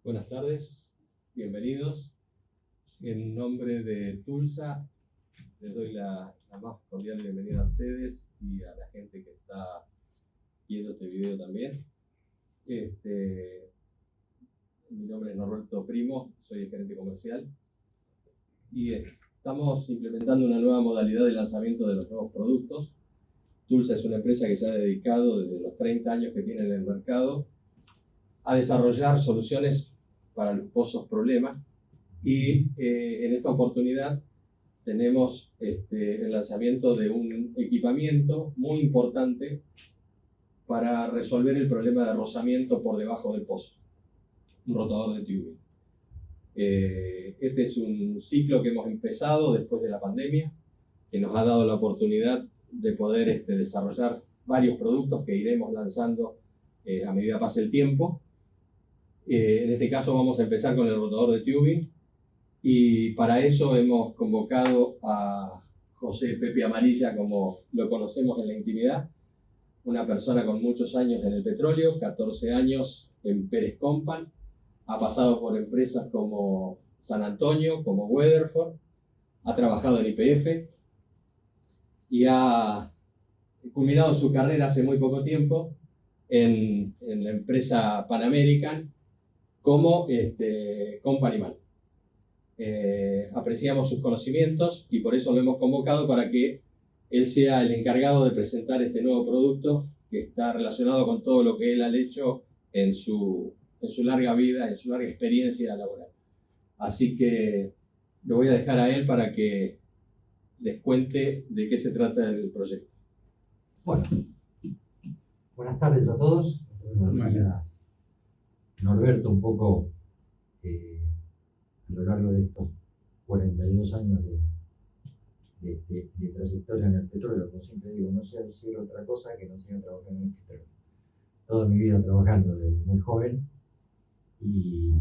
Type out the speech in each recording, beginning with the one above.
Buenas tardes, bienvenidos. En nombre de Tulsa, les doy la más cordial bienvenida a ustedes y a la gente que está viendo este video también. Mi nombre es Norberto Primo, soy el gerente comercial y estamos implementando una nueva modalidad de lanzamiento de los nuevos productos. Tulsa es una empresa que se ha dedicado desde los 30 años que tiene en el mercado a desarrollar soluciones para los pozos problemas y en esta oportunidad tenemos el lanzamiento de un equipamiento muy importante para resolver el problema de rozamiento por debajo del pozo, un rotador de tubing. Este es un ciclo que hemos empezado después de la pandemia, que nos ha dado la oportunidad de poder desarrollar varios productos que iremos lanzando a medida que pase el tiempo. En este caso vamos a empezar con el rotador de tubing y para eso hemos convocado a José Pepe Amarilla, como lo conocemos en la intimidad, una persona con muchos años en el petróleo, 14 años en Pérez Compan, ha pasado por empresas como San Antonio, como Weatherford, ha trabajado en YPF y ha culminado su carrera hace muy poco tiempo en la empresa Pan American como company man. Apreciamos sus conocimientos y por eso lo hemos convocado para que él sea el encargado de presentar este nuevo producto que está relacionado con todo lo que él ha hecho en su larga vida, en su larga experiencia laboral. Así que lo voy a dejar a él para que les cuente de qué se trata el proyecto. Bueno, buenas tardes a todos. Norberto, un poco a lo largo de estos 42 años de trayectoria en el petróleo, como siempre digo, no sé hacer otra cosa que no sea trabajar en el petróleo. Toda mi vida trabajando desde muy joven y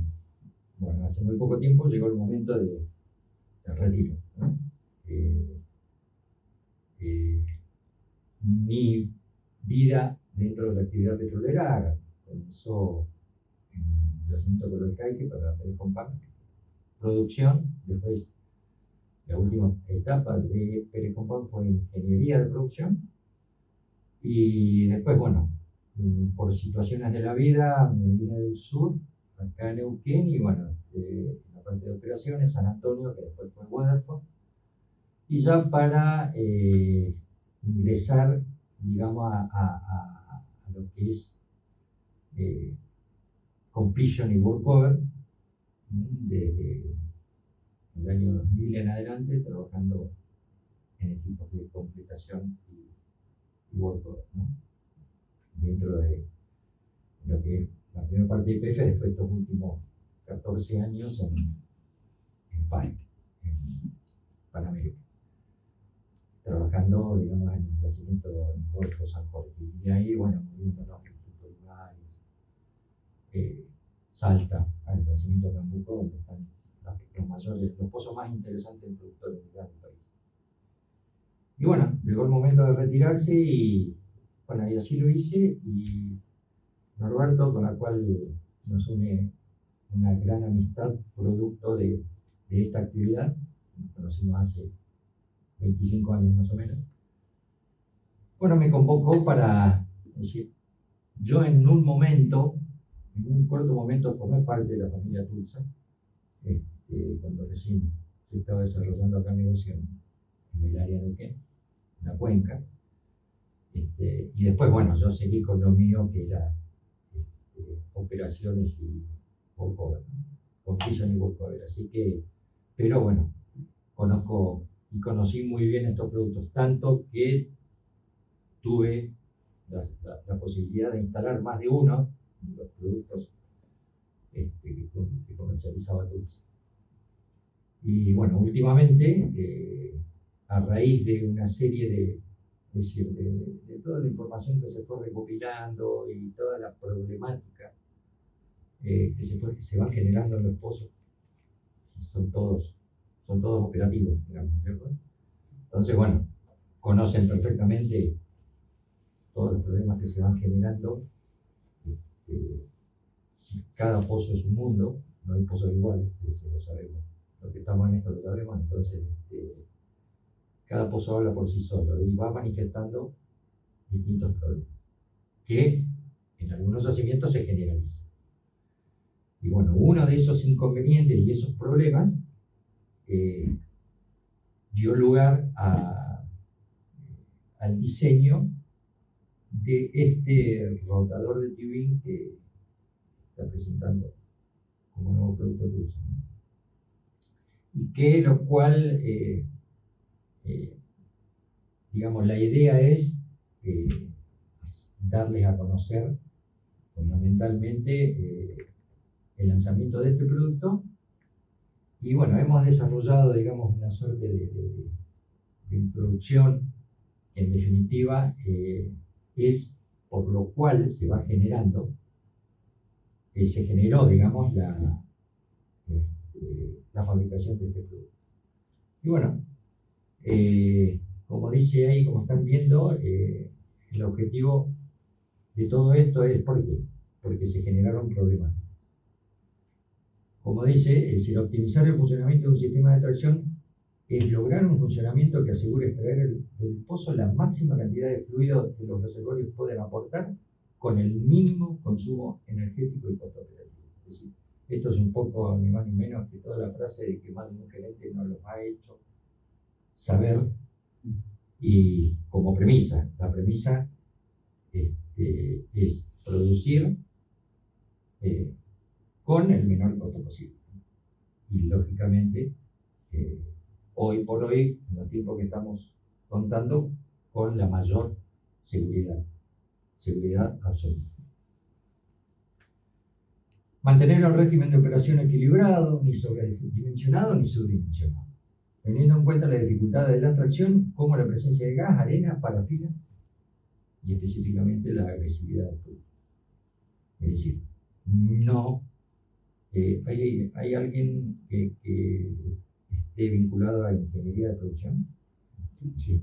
bueno, hace muy poco tiempo llegó el momento del retiro, ¿no? Mi vida dentro de la actividad petrolera comenzó en Yacimiento Color-Caique para Pérez Compan, producción. Después la última etapa de Pérez Compan fue ingeniería de producción y después, bueno, por situaciones de la vida me vine del sur, acá en Neuquén, y bueno, en la parte de operaciones, San Antonio, que después fue Weatherford, y ya para ingresar, digamos, a lo que es completion y workover, desde el año 2000 en adelante, trabajando en equipos de completación y workover, ¿no? Dentro de lo que es la primera parte de YPF, después estos últimos 14 años en Pan American, trabajando, digamos, en el yacimiento en Golfo San Jorge. Y de ahí, bueno, moviéndonos en distintos lugares. Salta al yacimiento Cambuco, donde están los mayores, los pozos más interesantes en productores de gas del país. Y bueno, llegó el momento de retirarse y bueno, y así lo hice. Y Norberto, con la cual nos une una gran amistad producto de esta actividad, nos conocimos hace 25 años más o menos. Bueno, me convocó para decir, yo en un corto momento formé parte de la familia Tulsa, cuando recién se estaba desarrollando acá negocio en el área de Neuquén, en la cuenca. Y después, bueno, yo seguí con lo mío, que era operaciones y workover, completion y workover. Así que, pero bueno, conocí muy bien estos productos, tanto que tuve la posibilidad de instalar más de uno de los productos que comercializaba Tulsa. Y bueno, últimamente, a raíz de una serie de toda la información que se fue recopilando y toda la problemática que se van generando en los pozos, son todos operativos, digamos, ¿cierto? Entonces, bueno, conocen perfectamente todos los problemas que se van generando cada pozo es un mundo, no hay pozos iguales, eso lo sabemos. Los que estamos en esto lo sabemos, entonces cada pozo habla por sí solo y va manifestando distintos problemas, que en algunos yacimientos se generalizan. Y bueno, uno de esos inconvenientes y esos problemas dio lugar al diseño de este rotador de tubing que está presentando como nuevo producto TULSA, ¿no? Y que lo cual, digamos, la idea es darles a conocer fundamentalmente el lanzamiento de este producto. Y bueno, hemos desarrollado, digamos, una suerte de introducción que en definitiva es por lo cual se va generando, se generó, digamos, la fabricación de este producto. Y bueno, como dice ahí, como están viendo, el objetivo de todo esto es ¿por qué? Porque se generaron problemáticas. Como dice, es decir, optimizar el funcionamiento de un sistema de tracción es lograr un funcionamiento que asegure extraer del pozo la máxima cantidad de fluido que los reservorios pueden aportar con el mínimo consumo energético y costo operativo. Es decir, esto es un poco ni más ni menos que toda la frase de que más de un gerente nos lo ha hecho saber. Y como premisa, la premisa es producir con el menor costo posible. Y lógicamente, hoy por hoy, en los tiempos que estamos contando, con la mayor seguridad absoluta. Mantener el régimen de operación equilibrado, ni sobredimensionado ni subdimensionado, teniendo en cuenta la dificultad de la extracción, como la presencia de gas, arena, parafina y específicamente la agresividad del producto. Es decir, no ¿hay alguien que esté vinculado a ingeniería de producción? Sí.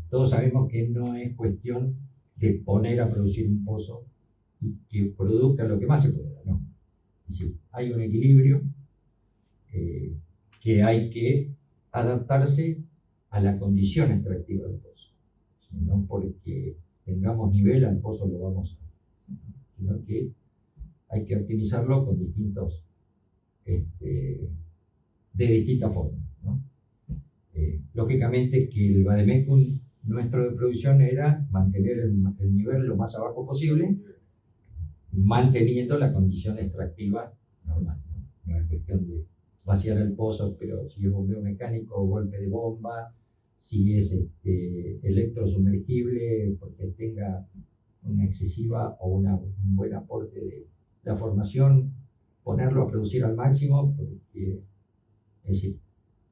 Todos sabemos que no es cuestión de poner a producir un pozo y que produzca lo que más se pueda, ¿no? Es decir, hay un equilibrio que hay que adaptarse a la condición extractiva del pozo. No porque tengamos nivel al pozo lo vamos a, sino que hay que optimizarlo con distintos, de distintas formas, ¿no? Lógicamente que el vademecum nuestro de producción era mantener el nivel lo más abajo posible, manteniendo la condición extractiva normal, ¿no? No es cuestión de vaciar el pozo, pero si es bombeo mecánico, golpe de bomba, si es electrosumergible, porque tenga una excesiva o un buen aporte de la formación, ponerlo a producir al máximo, porque es decir,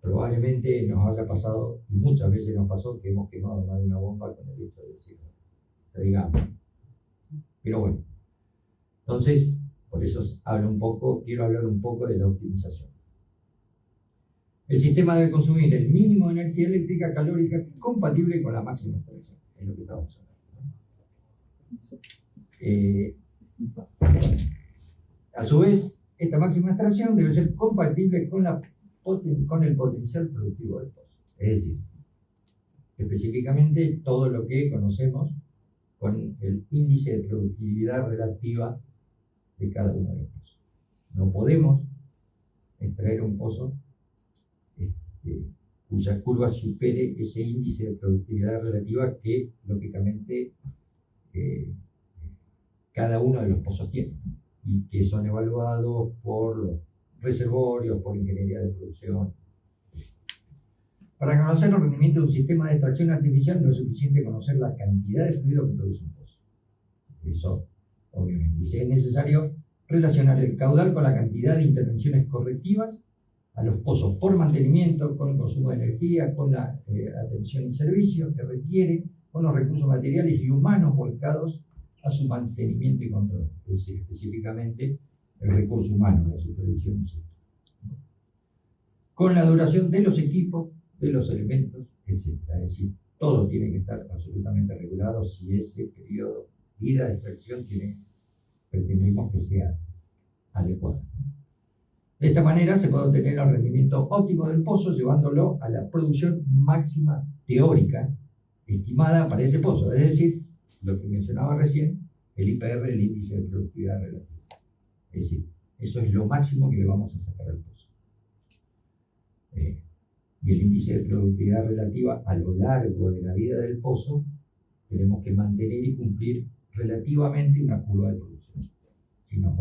probablemente nos haya pasado, y muchas veces nos pasó, que hemos quemado más de una bomba con el hecho de decirlo, digamos. Pero bueno, entonces, por eso quiero hablar un poco de la optimización. El sistema debe consumir el mínimo de energía eléctrica calórica compatible con la máxima extracción, es lo que estamos hablando. A su vez, esta máxima extracción debe ser compatible con el potencial productivo del pozo. Es decir, específicamente todo lo que conocemos con el índice de productividad relativa de cada uno de los pozos. No podemos extraer un pozo cuya curva supere ese índice de productividad relativa que, lógicamente, cada uno de los pozos tiene, y que son evaluados por los reservorios, por ingeniería de producción. Para conocer los rendimientos de un sistema de extracción artificial no es suficiente conocer la cantidad de fluido que produce un pozo. Eso, obviamente. Y si es necesario relacionar el caudal con la cantidad de intervenciones correctivas a los pozos por mantenimiento, con el consumo de energía, con la atención y servicios que requiere, con los recursos materiales y humanos volcados a su mantenimiento y control. Es decir, específicamente el recurso humano, la supervisión, con la duración de los equipos, de los elementos, etc. Es decir, todo tiene que estar absolutamente regulado si ese periodo de vida de extracción tiene pretendemos que sea adecuado. De esta manera se puede obtener el rendimiento óptimo del pozo, llevándolo a la producción máxima teórica estimada para ese pozo, es decir, lo que mencionaba recién, el IPR, el índice de productividad relativa. Es decir, eso es lo máximo que le vamos a sacar al pozo. Y el índice de productividad relativa a lo largo de la vida del pozo, tenemos que mantener y cumplir relativamente una curva de producción. Si nos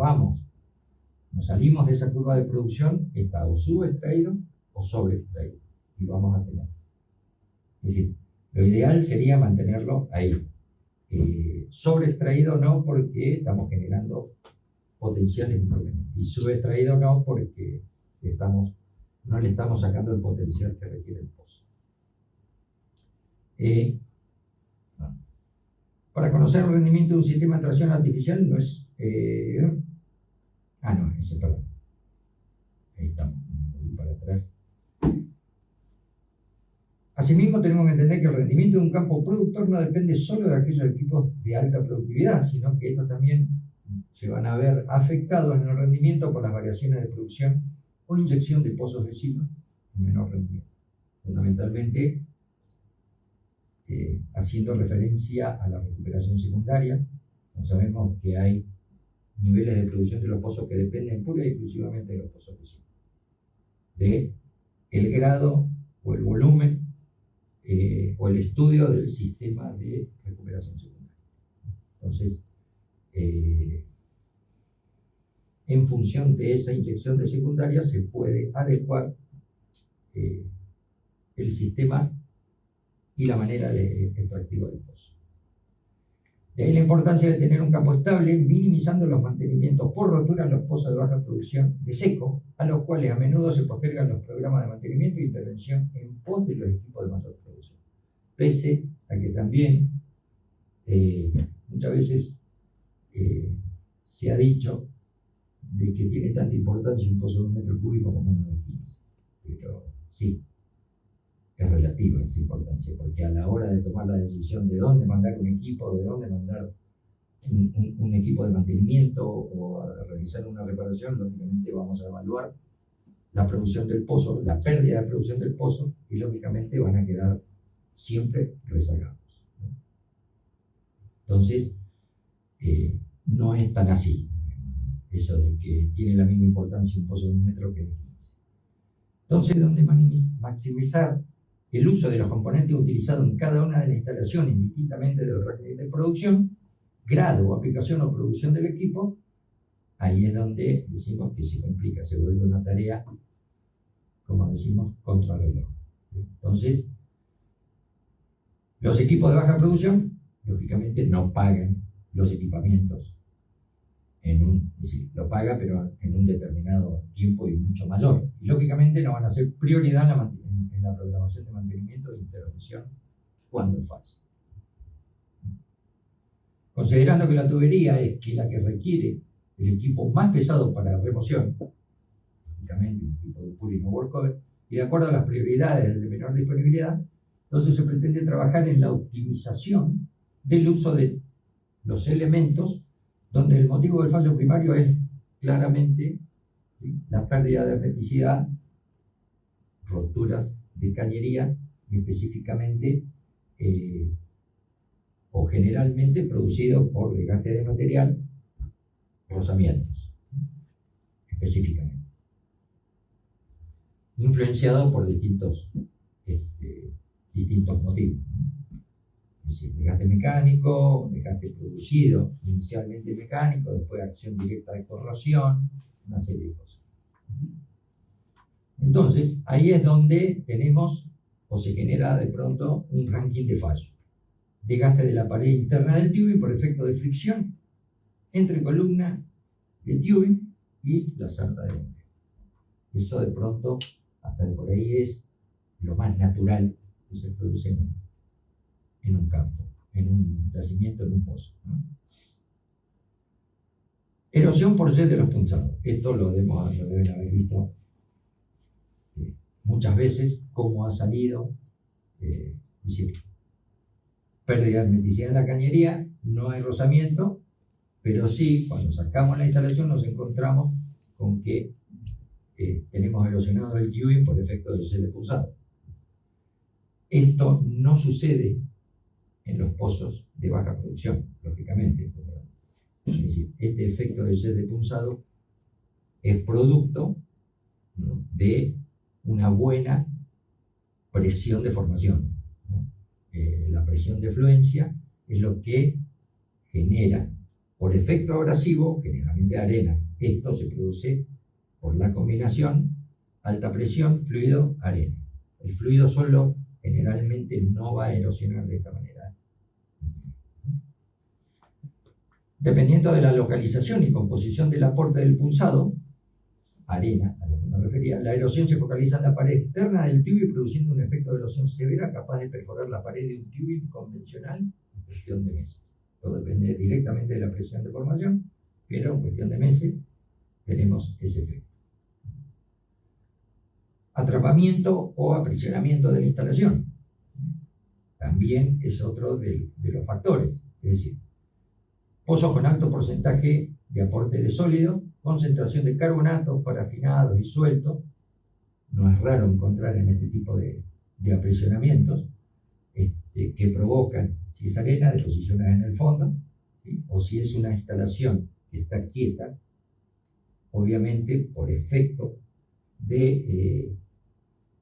salimos de esa curva de producción, está o subextraído o sobreextraído, y vamos a tener. Es decir, lo ideal sería mantenerlo ahí. Sobreextraído no, porque estamos generando potenciales inconvenientes, y subextraído no, porque no le estamos sacando el potencial que requiere el pozo. Para conocer el rendimiento de un sistema de tracción artificial no es... perdón. Ahí estamos, voy para atrás. Asimismo, tenemos que entender que el rendimiento de un campo productor no depende solo de aquellos equipos de alta productividad, sino que estos también se van a ver afectados en el rendimiento por las variaciones de producción o inyección de pozos vecinos en menor rendimiento. Fundamentalmente, haciendo referencia a la recuperación secundaria, sabemos que hay niveles de producción de los pozos que dependen pura y exclusivamente de los pozos vecinos, de el grado o el volumen o el estudio del sistema de recuperación secundaria. Entonces, en función de esa inyección de secundaria se puede adecuar el sistema y la manera de extractivo del pozo. De ahí la importancia de tener un campo estable, minimizando los mantenimientos por rotura en los pozos de baja producción de seco, a los cuales a menudo se postergan los programas de mantenimiento e intervención en pos de los equipos de mayor producción. Pese a que también muchas veces se ha dicho de que tiene tanta importancia un pozo de 1 metro cúbico como uno de 15. Pero sí, es relativa esa importancia, porque a la hora de tomar la decisión de dónde mandar un equipo, de dónde mandar un equipo de mantenimiento o a realizar una reparación, lógicamente vamos a evaluar la producción del pozo, la pérdida de producción del pozo, y lógicamente van a quedar siempre rezagados. Entonces, no es tan así, eso de que tiene la misma importancia un pozo de 1 metro que de 15. Entonces, ¿dónde maximizar el uso de los componentes utilizados en cada una de las instalaciones, indistintamente del régimen de producción, grado o aplicación o producción del equipo? Ahí es donde decimos que se complica, se vuelve una tarea, como decimos, contrarreloj. Entonces, los equipos de baja producción, lógicamente, no pagan los equipamientos es decir, lo paga, pero en un determinado tiempo y mucho mayor. Y lógicamente no van a ser prioridad en la programación de mantenimiento e intervención cuando falla. Considerando que la tubería es la que requiere el equipo más pesado para remoción, lógicamente un equipo de pooling o workover, y de acuerdo a las prioridades de menor disponibilidad, entonces se pretende trabajar en la optimización del uso de los elementos, donde el motivo del fallo primario es claramente la pérdida de hermeticidad, roturas de cañería, y específicamente o generalmente producido por desgaste de material, rozamientos, específicamente, influenciado por distintos motivos. Es decir, desgaste mecánico, desgaste producido, inicialmente mecánico, después acción directa de corrosión, una serie de cosas. Entonces, ahí es donde tenemos o se genera de pronto un ranking de fallo. Desgaste de la pared interna del tubing por efecto de fricción entre columna de tubing y la cerda de bombeo. Eso de pronto, hasta de por ahí, es lo más natural que se produce en un campo, en un yacimiento, en un pozo, ¿no? Erosión por sed de los punzados. Esto lo deben haber visto muchas veces, cómo ha salido, es decir, pérdida de hermeticidad en la cañería, no hay rozamiento, Pero sí, cuando sacamos la instalación nos encontramos con que tenemos erosionado el tubing por efecto del gel de punzado. Esto no sucede en los pozos de baja producción, lógicamente. Es decir, este efecto del gel de punzado es producto, ¿no?, de una buena presión de formación, ¿no? La presión de fluencia es lo que genera, por efecto abrasivo, generalmente arena. Esto se produce por la combinación alta presión, fluido, arena. El fluido solo generalmente no va a erosionar de esta manera. Dependiendo de la localización y composición del aporte del punzado, arena, a lo que me refería, la erosión se focaliza en la pared externa del tubing, produciendo un efecto de erosión severa capaz de perforar la pared de un tubing convencional en cuestión de meses. Todo depende directamente de la presión de formación, pero en cuestión de meses tenemos ese efecto. Atrapamiento o aprisionamiento de la instalación también es otro de los factores. Es decir, pozos con alto porcentaje de aporte de sólido, concentración de carbonatos, parafinados y sueltos. No es raro encontrar en este tipo de aprisionamientos que provocan, si es arena, deposiciones en el fondo, ¿sí?, o si es una instalación que está quieta, obviamente por efecto de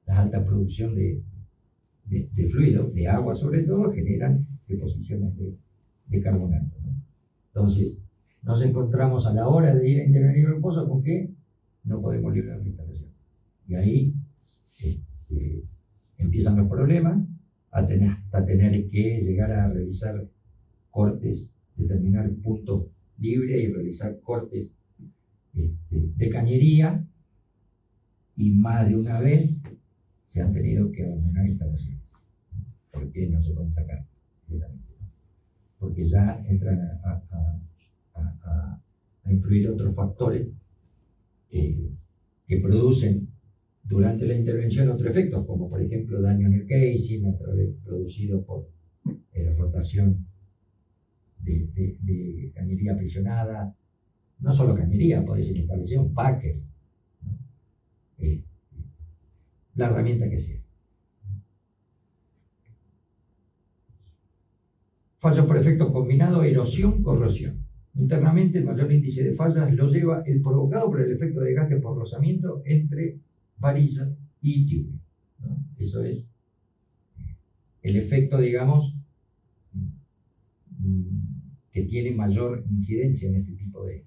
la alta producción de fluido, de agua sobre todo, generan deposiciones de carbonato, ¿no? Entonces, nos encontramos a la hora de ir a intervenir el pozo con que no podemos liberar la instalación. Y ahí empiezan los problemas, hasta tener que llegar a realizar cortes, determinar puntos libres y realizar cortes de cañería, y más de una vez se han tenido que abandonar instalaciones porque no se pueden sacar directamente, ¿no? Porque ya entran a influir otros factores que producen durante la intervención otros efectos, como por ejemplo daño en el casing producido por rotación de cañería aprisionada, no solo cañería, puede ser instalación, packer, ¿no? La herramienta que sea. Fallos por efectos combinados, erosión, corrosión. Internamente, el mayor índice de fallas lo lleva el provocado por el efecto de desgaste por rozamiento entre varillas y tubing, ¿no? Eso es el efecto, digamos, que tiene mayor incidencia en este tipo de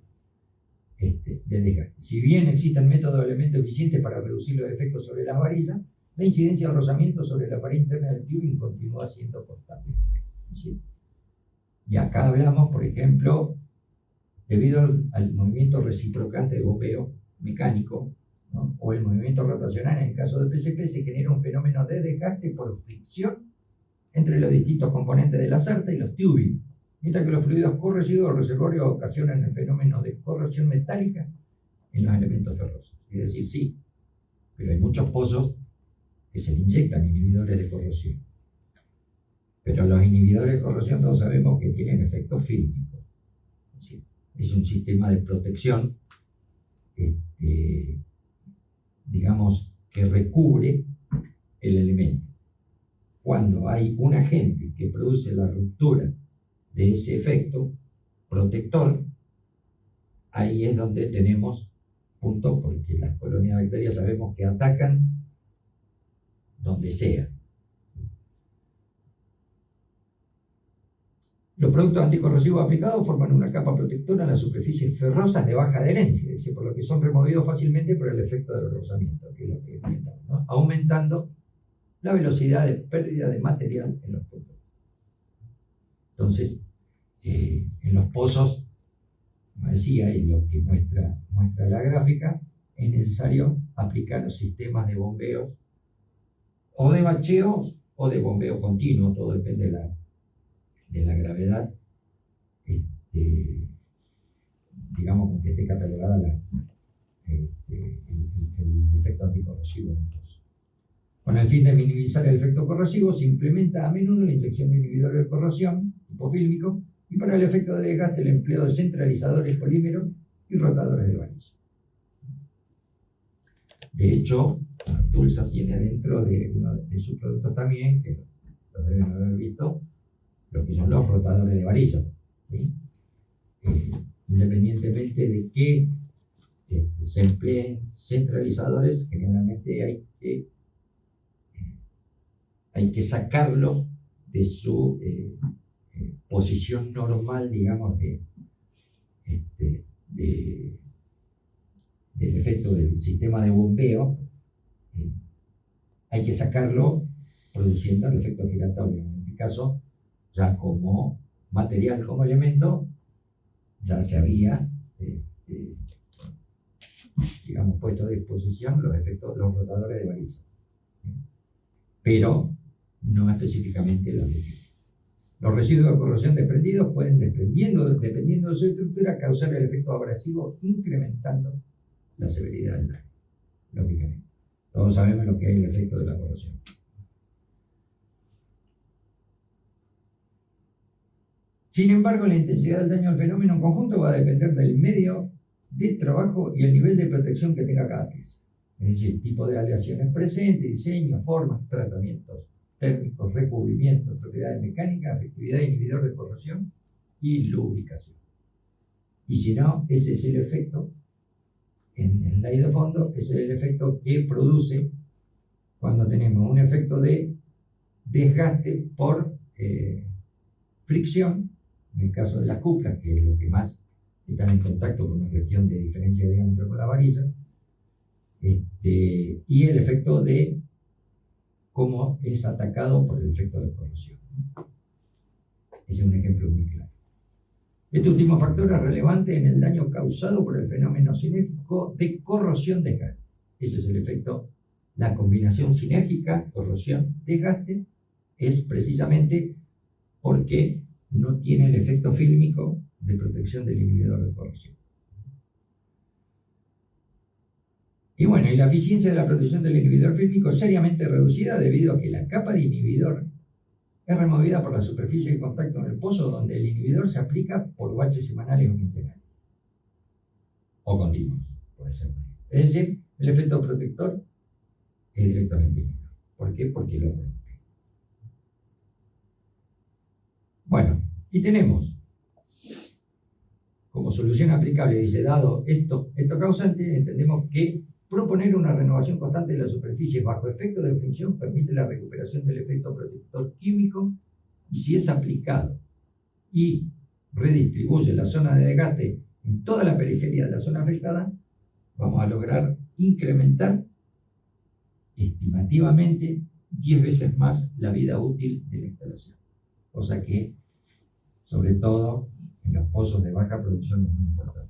desgaste. Si bien existen métodos o elementos eficientes para reducir los efectos sobre las varillas, la incidencia del rozamiento sobre la pared interna del tubing continúa siendo constante, ¿sí? Y acá hablamos, por ejemplo, debido al movimiento reciprocante de bombeo mecánico, ¿no?, o el movimiento rotacional en el caso del PCP, se genera un fenómeno de desgaste por fricción entre los distintos componentes de la sarta y los tubing, mientras que los fluidos corrosivos o reservorios ocasionan el fenómeno de corrosión metálica en los elementos ferrosos. Es decir, sí, pero hay muchos pozos que se le inyectan inhibidores de corrosión. Pero los inhibidores de corrosión todos sabemos que tienen efecto fílmico. Es un sistema de protección, digamos, que recubre el elemento. Cuando hay un agente que produce la ruptura de ese efecto protector, ahí es donde tenemos punto, porque las colonias de bacterias sabemos que atacan donde sea. Los productos anticorrosivos aplicados forman una capa protectora en las superficies ferrosas de baja adherencia, es decir, por lo que son removidos fácilmente por el efecto del rozamiento, que es lo que comentamos, ¿no?, aumentando la velocidad de pérdida de material en los puntos. Entonces, en los pozos, como decía, y lo que muestra la gráfica, es necesario aplicar los sistemas de bombeo o de bacheo o de bombeo continuo, todo depende de la gravedad, digamos, con que esté catalogada el efecto anticorrosivo en el pozo. Con el fin de minimizar el efecto corrosivo, se implementa a menudo la inyección de inhibidores de corrosión tipo fílmico y para el efecto de desgaste el empleo de centralizadores polímeros y rotadores de varilla. De hecho, Tulsa tiene dentro de uno de sus productos también, que lo deben haber visto, lo que son los rotadores de varilla, ¿sí? Independientemente de que se empleen centralizadores, generalmente hay que sacarlos de su posición normal, digamos, del efecto del sistema de bombeo. Hay que sacarlo produciendo el efecto giratorio. En este caso, ya como material, como elemento, ya se había digamos, puesto a disposición los rotadores de varilla, pero no específicamente los de Tiubin. Los residuos de corrosión desprendidos pueden, dependiendo de su estructura, causar el efecto abrasivo, incrementando la severidad del daño, lógicamente. Todos sabemos lo que es el efecto de la corrosión. Sin embargo, la intensidad del daño al fenómeno en conjunto va a depender del medio de trabajo y el nivel de protección que tenga cada pieza. Es decir, tipo de aleaciones presentes, diseño, formas, tratamientos térmicos, recubrimientos, propiedades mecánicas, efectividad inhibidor de corrosión y lubricación. Y si no, ese es el efecto, en la de fondo, ese es el efecto que produce cuando tenemos un efecto de desgaste por fricción, en el caso de las cuplas, que es lo que más están en contacto con una región de diferencia de diámetro con la varilla, y el efecto de cómo es atacado por el efecto de corrosión. Ese es un ejemplo muy claro. Este último factor es relevante en el daño causado por el fenómeno sinérgico de corrosión-desgaste. Ese es el efecto, la combinación sinérgica, corrosión-desgaste, es precisamente porque no tiene el efecto fílmico de protección del inhibidor de corrosión. Y bueno, y la eficiencia de la protección del inhibidor fílmico es seriamente reducida debido a que la capa de inhibidor es removida por la superficie de contacto en el pozo, donde el inhibidor se aplica por baches semanales o quincenales. O continuos, puede ser. Es decir, el efecto protector es directamente nulo. ¿Por qué? Porque lo rompe. Bueno, y tenemos como solución aplicable, dice, dado esto causante, entendemos que proponer una renovación constante de la superficie bajo efecto de fricción permite la recuperación del efecto protector químico, y si es aplicado y redistribuye la zona de desgaste en toda la periferia de la zona afectada, vamos a lograr incrementar estimativamente 10 veces más la vida útil de la instalación. Cosa que, sobre todo, en los pozos de baja producción es muy importante.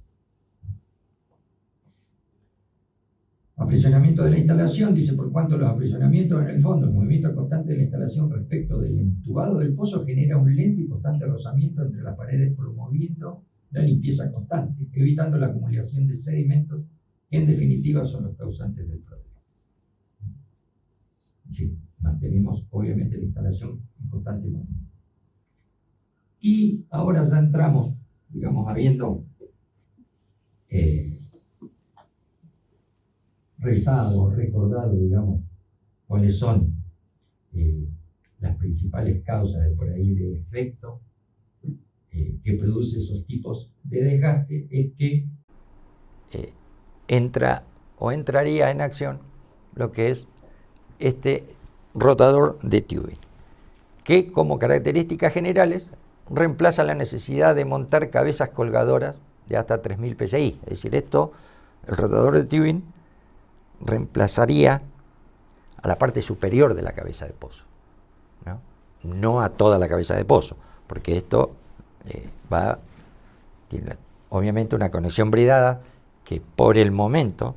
Aprisionamiento de la instalación, dice, por cuanto los aprisionamientos en el fondo, el movimiento constante de la instalación respecto del entubado del pozo genera un lento y constante rozamiento entre las paredes, promoviendo la limpieza constante, evitando la acumulación de sedimentos, que en definitiva son los causantes del problema. Sí, mantenemos obviamente la instalación en constante movimiento. Y ahora ya entramos, digamos, habiendo revisado, recordado, digamos, cuáles son las principales causas de por ahí de efecto que produce esos tipos de desgaste, es que entraría en acción lo que es este rotador de Tiubin, que como características generales reemplaza la necesidad de montar cabezas colgadoras de hasta 3000 psi. Es decir, el rotador de Tiubin reemplazaría a la parte superior de la cabeza de pozo, no a toda la cabeza de pozo, porque esto tiene obviamente una conexión bridada que por el momento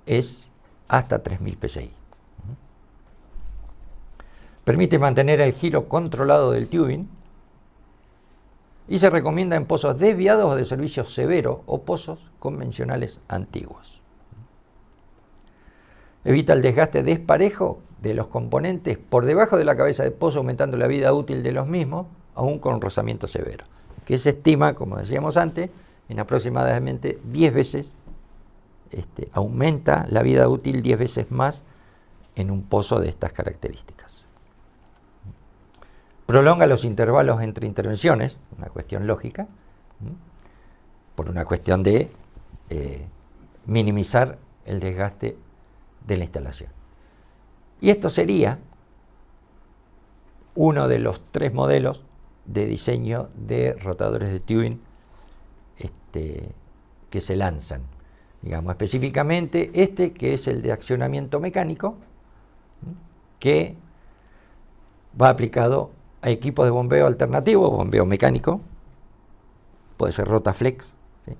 es hasta 3000 psi. Permite mantener el giro controlado del tubing y se recomienda en pozos desviados o de servicio severo o pozos convencionales antiguos. Evita el desgaste desparejo de los componentes por debajo de la cabeza de pozo, aumentando la vida útil de los mismos, aún con rozamiento severo, que se estima, como decíamos antes, en aproximadamente 10 veces, aumenta la vida útil 10 veces más en un pozo de estas características. Prolonga los intervalos entre intervenciones, una cuestión lógica, por una cuestión de minimizar el desgaste de la instalación. Y esto sería uno de los 3 modelos de diseño de rotadores de tubing que se lanzan. Digamos específicamente que es el de accionamiento mecánico, que va aplicado a equipos de bombeo alternativo, bombeo mecánico, puede ser Rotaflex, ¿sí?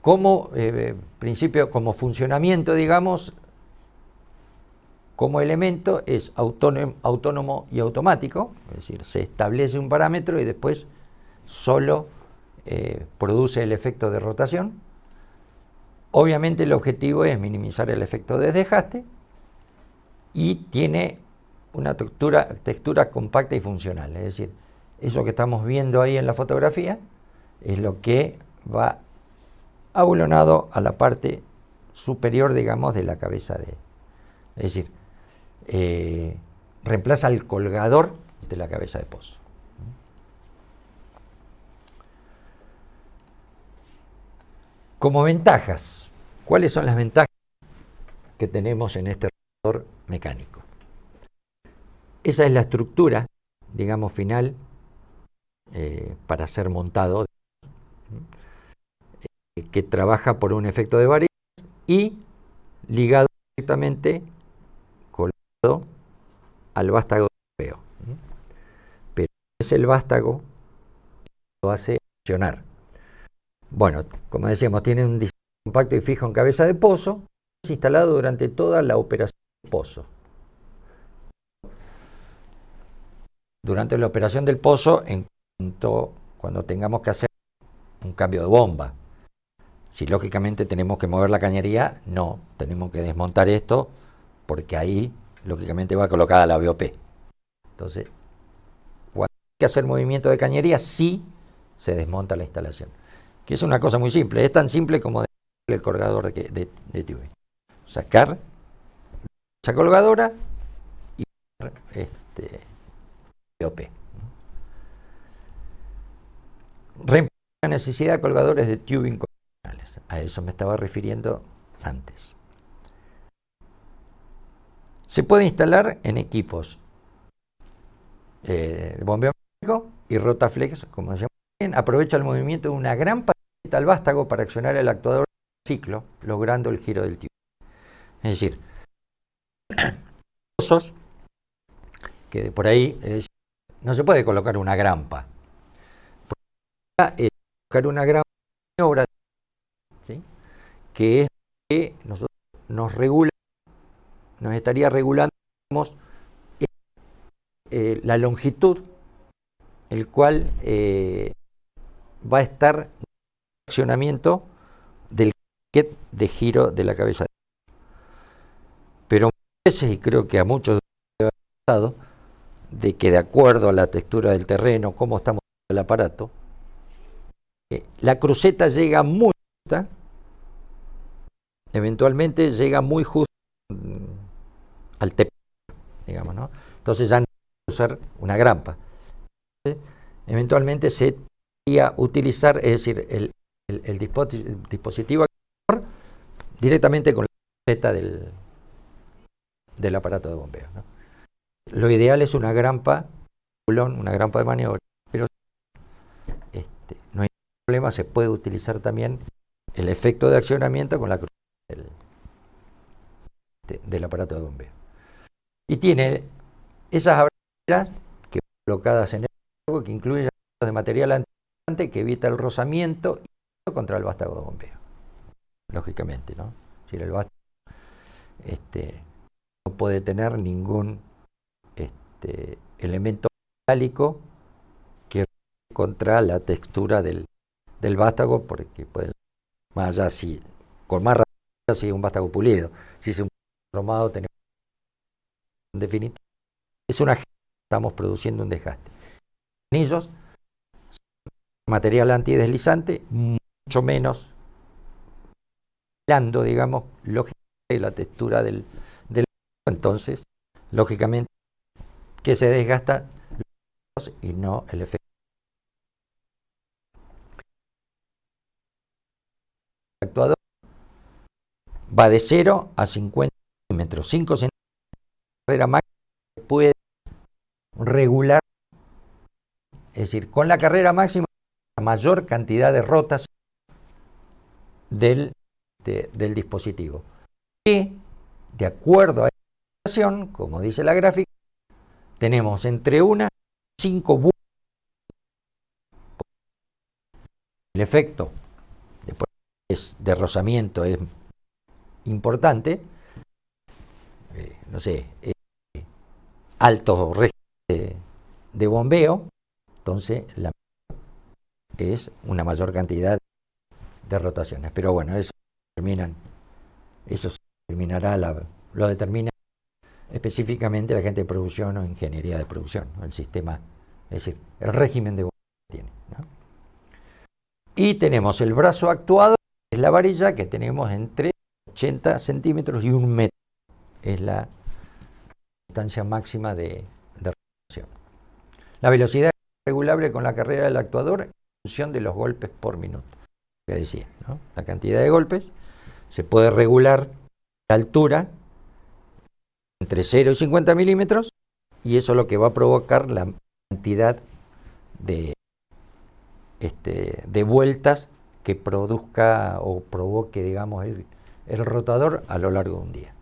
Como principio, como funcionamiento, digamos, como elemento es autónomo y automático, es decir, se establece un parámetro y después solo produce el efecto de rotación. Obviamente el objetivo es minimizar el efecto de desgaste y tiene una textura compacta y funcional, es decir, eso que estamos viendo ahí en la fotografía es lo que va abulonado a la parte superior, digamos, de la cabeza es decir, reemplaza el colgador de la cabeza de pozo. Como ventajas, ¿cuáles son las ventajas que tenemos en este rotador mecánico? Esa es la estructura, digamos, final para ser montado, que trabaja por un efecto de variaciones y ligado directamente colgado al vástago de bombeo. Pero es el vástago que lo hace funcionar. Bueno, como decíamos, tiene un diseño compacto y fijo en cabeza de pozo, es instalado durante toda la operación del pozo. Durante la operación del pozo, cuando tengamos que hacer un cambio de bomba. Si lógicamente tenemos que mover la cañería, no, tenemos que desmontar esto porque ahí lógicamente va colocada la BOP. Entonces, cuando hay que hacer movimiento de cañería, sí se desmonta la instalación. Que es una cosa muy simple, es tan simple como desmontar el colgador de tubing. Sacar esa colgadora y BOP. Reemplaza la necesidad de colgadores de tubing. A eso me estaba refiriendo antes. Se puede instalar en equipos de bombeo mecánico y Rotaflex, como decíamos bien, aprovecha el movimiento de una gran palanqueta al vástago para accionar el actuador del ciclo, logrando el giro del tubing. Es decir, pozos que por ahí no se puede colocar una grampa. Es colocar una gran maniobra, ¿sí? Que es que nosotros nos estaría regulando, digamos, la longitud, el cual va a estar en accionamiento del kit de giro de la cabeza. Pero muchas veces, y creo que a muchos de ustedes ha pasado, de que de acuerdo a la textura del terreno, cómo estamos el aparato, la cruceta llega muy justa, eventualmente llega muy justo al TP, digamos, ¿no? Entonces ya no puede usar una grampa. Eventualmente se podría utilizar, es decir, el dispositivo directamente con la cruceta del aparato de bombeo, ¿no? Lo ideal es una grampa de maniobra, pero no hay problema, se puede utilizar también el efecto de accionamiento con la cruceta del aparato de bombeo. Y tiene esas aberturas que colocadas en el vástago, que incluyen de material anticongelante que evita el rozamiento y contra el vástago de bombeo. Lógicamente, ¿no? Si el vástago no puede tener ningún elemento metálico que contra la textura del vástago, porque puede ser más allá, con más rapidez, si es un vástago pulido. Si es un cromado, tenemos en definitiva, es una estamos produciendo un desgaste. Anillos, material antideslizante, mucho menos blando, digamos, lógicamente la textura del entonces, lógicamente, que se desgasta y no el efecto. El actuador va de 0 a 50 centímetros, 5 centímetros de carrera máxima puede regular, es decir, con la carrera máxima la mayor cantidad de rotas del dispositivo. Y de acuerdo a esta situación, como dice la gráfica, tenemos entre 1 y 5 vueltas. El efecto de rozamiento es importante, no sé, altos regímenes de bombeo, entonces es una mayor cantidad de rotaciones. Pero bueno, eso se determinará, lo determina específicamente la gente de producción o ingeniería de producción, ¿no? El sistema, es decir, el régimen de bombeo que tiene, ¿no? Y tenemos el brazo actuado, es la varilla que tenemos entre 80 centímetros y 1 metro. Es la distancia máxima de rotación. La velocidad es regulable con la carrera del actuador en función de los golpes por minuto. Que decía, ¿no? La cantidad de golpes se puede regular la altura entre 0 y 50 milímetros y eso es lo que va a provocar la cantidad de vueltas que produzca o provoque, digamos, el rotador a lo largo de un día.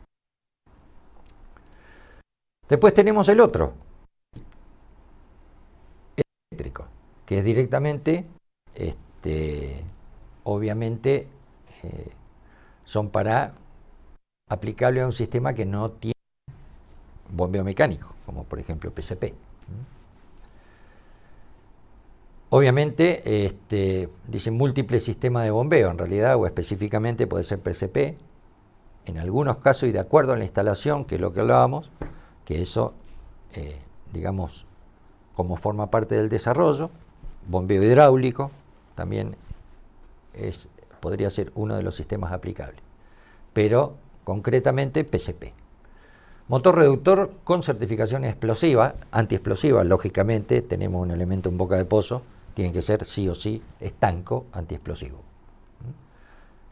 Después tenemos el otro, el eléctrico, que es directamente, obviamente, son para aplicable a un sistema que no tiene bombeo mecánico, como por ejemplo PCP. Obviamente, dicen múltiples sistemas de bombeo, en realidad, o específicamente puede ser PCP, en algunos casos y de acuerdo a la instalación, que es lo que hablábamos, que eso, digamos, como forma parte del desarrollo, bombeo hidráulico, también podría ser uno de los sistemas aplicables, pero concretamente PCP. Motor reductor con certificación explosiva, antiexplosiva, lógicamente, tenemos un elemento en boca de pozo, tiene que ser sí o sí estanco, antiexplosivo.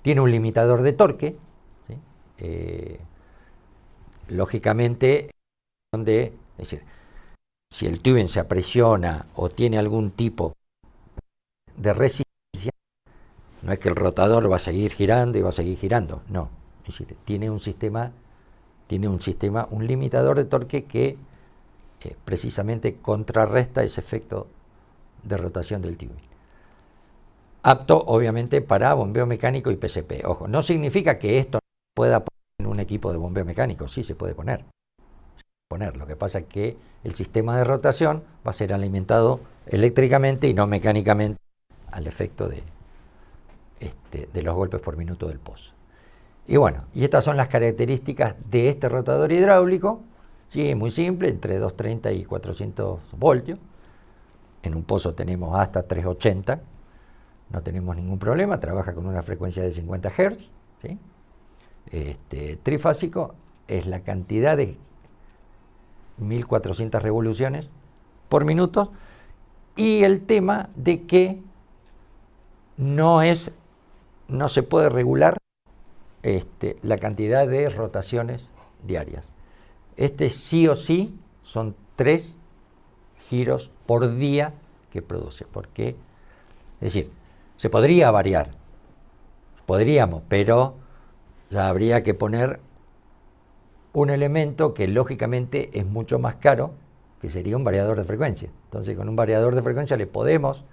Tiene un limitador de torque, ¿sí? Lógicamente, es decir, si el tubing se apresiona o tiene algún tipo de resistencia, no es que el rotador va a seguir girando y va a seguir girando, no. Es decir, tiene un sistema, un limitador de torque que precisamente contrarresta ese efecto de rotación del tubing. Apto, obviamente, para bombeo mecánico y PCP. Ojo, no significa que esto no pueda poner en un equipo de bombeo mecánico, sí se puede poner. Lo que pasa es que el sistema de rotación va a ser alimentado eléctricamente y no mecánicamente al efecto de los golpes por minuto del pozo. Y bueno, y estas son las características de este rotador hidráulico. Sí, muy simple, entre 230 y 400 voltios. En un pozo tenemos hasta 380, no tenemos ningún problema, trabaja con una frecuencia de 50 Hz. ¿Sí? Trifásico es la cantidad de 1400 revoluciones por minuto y el tema de que no se puede regular la cantidad de rotaciones diarias. Sí o sí son 3 giros por día que produce, porque, es decir, se podría variar, podríamos, pero ya habría que poner un elemento que lógicamente es mucho más caro, que sería un variador de frecuencia. Entonces, con un variador de frecuencia le podemos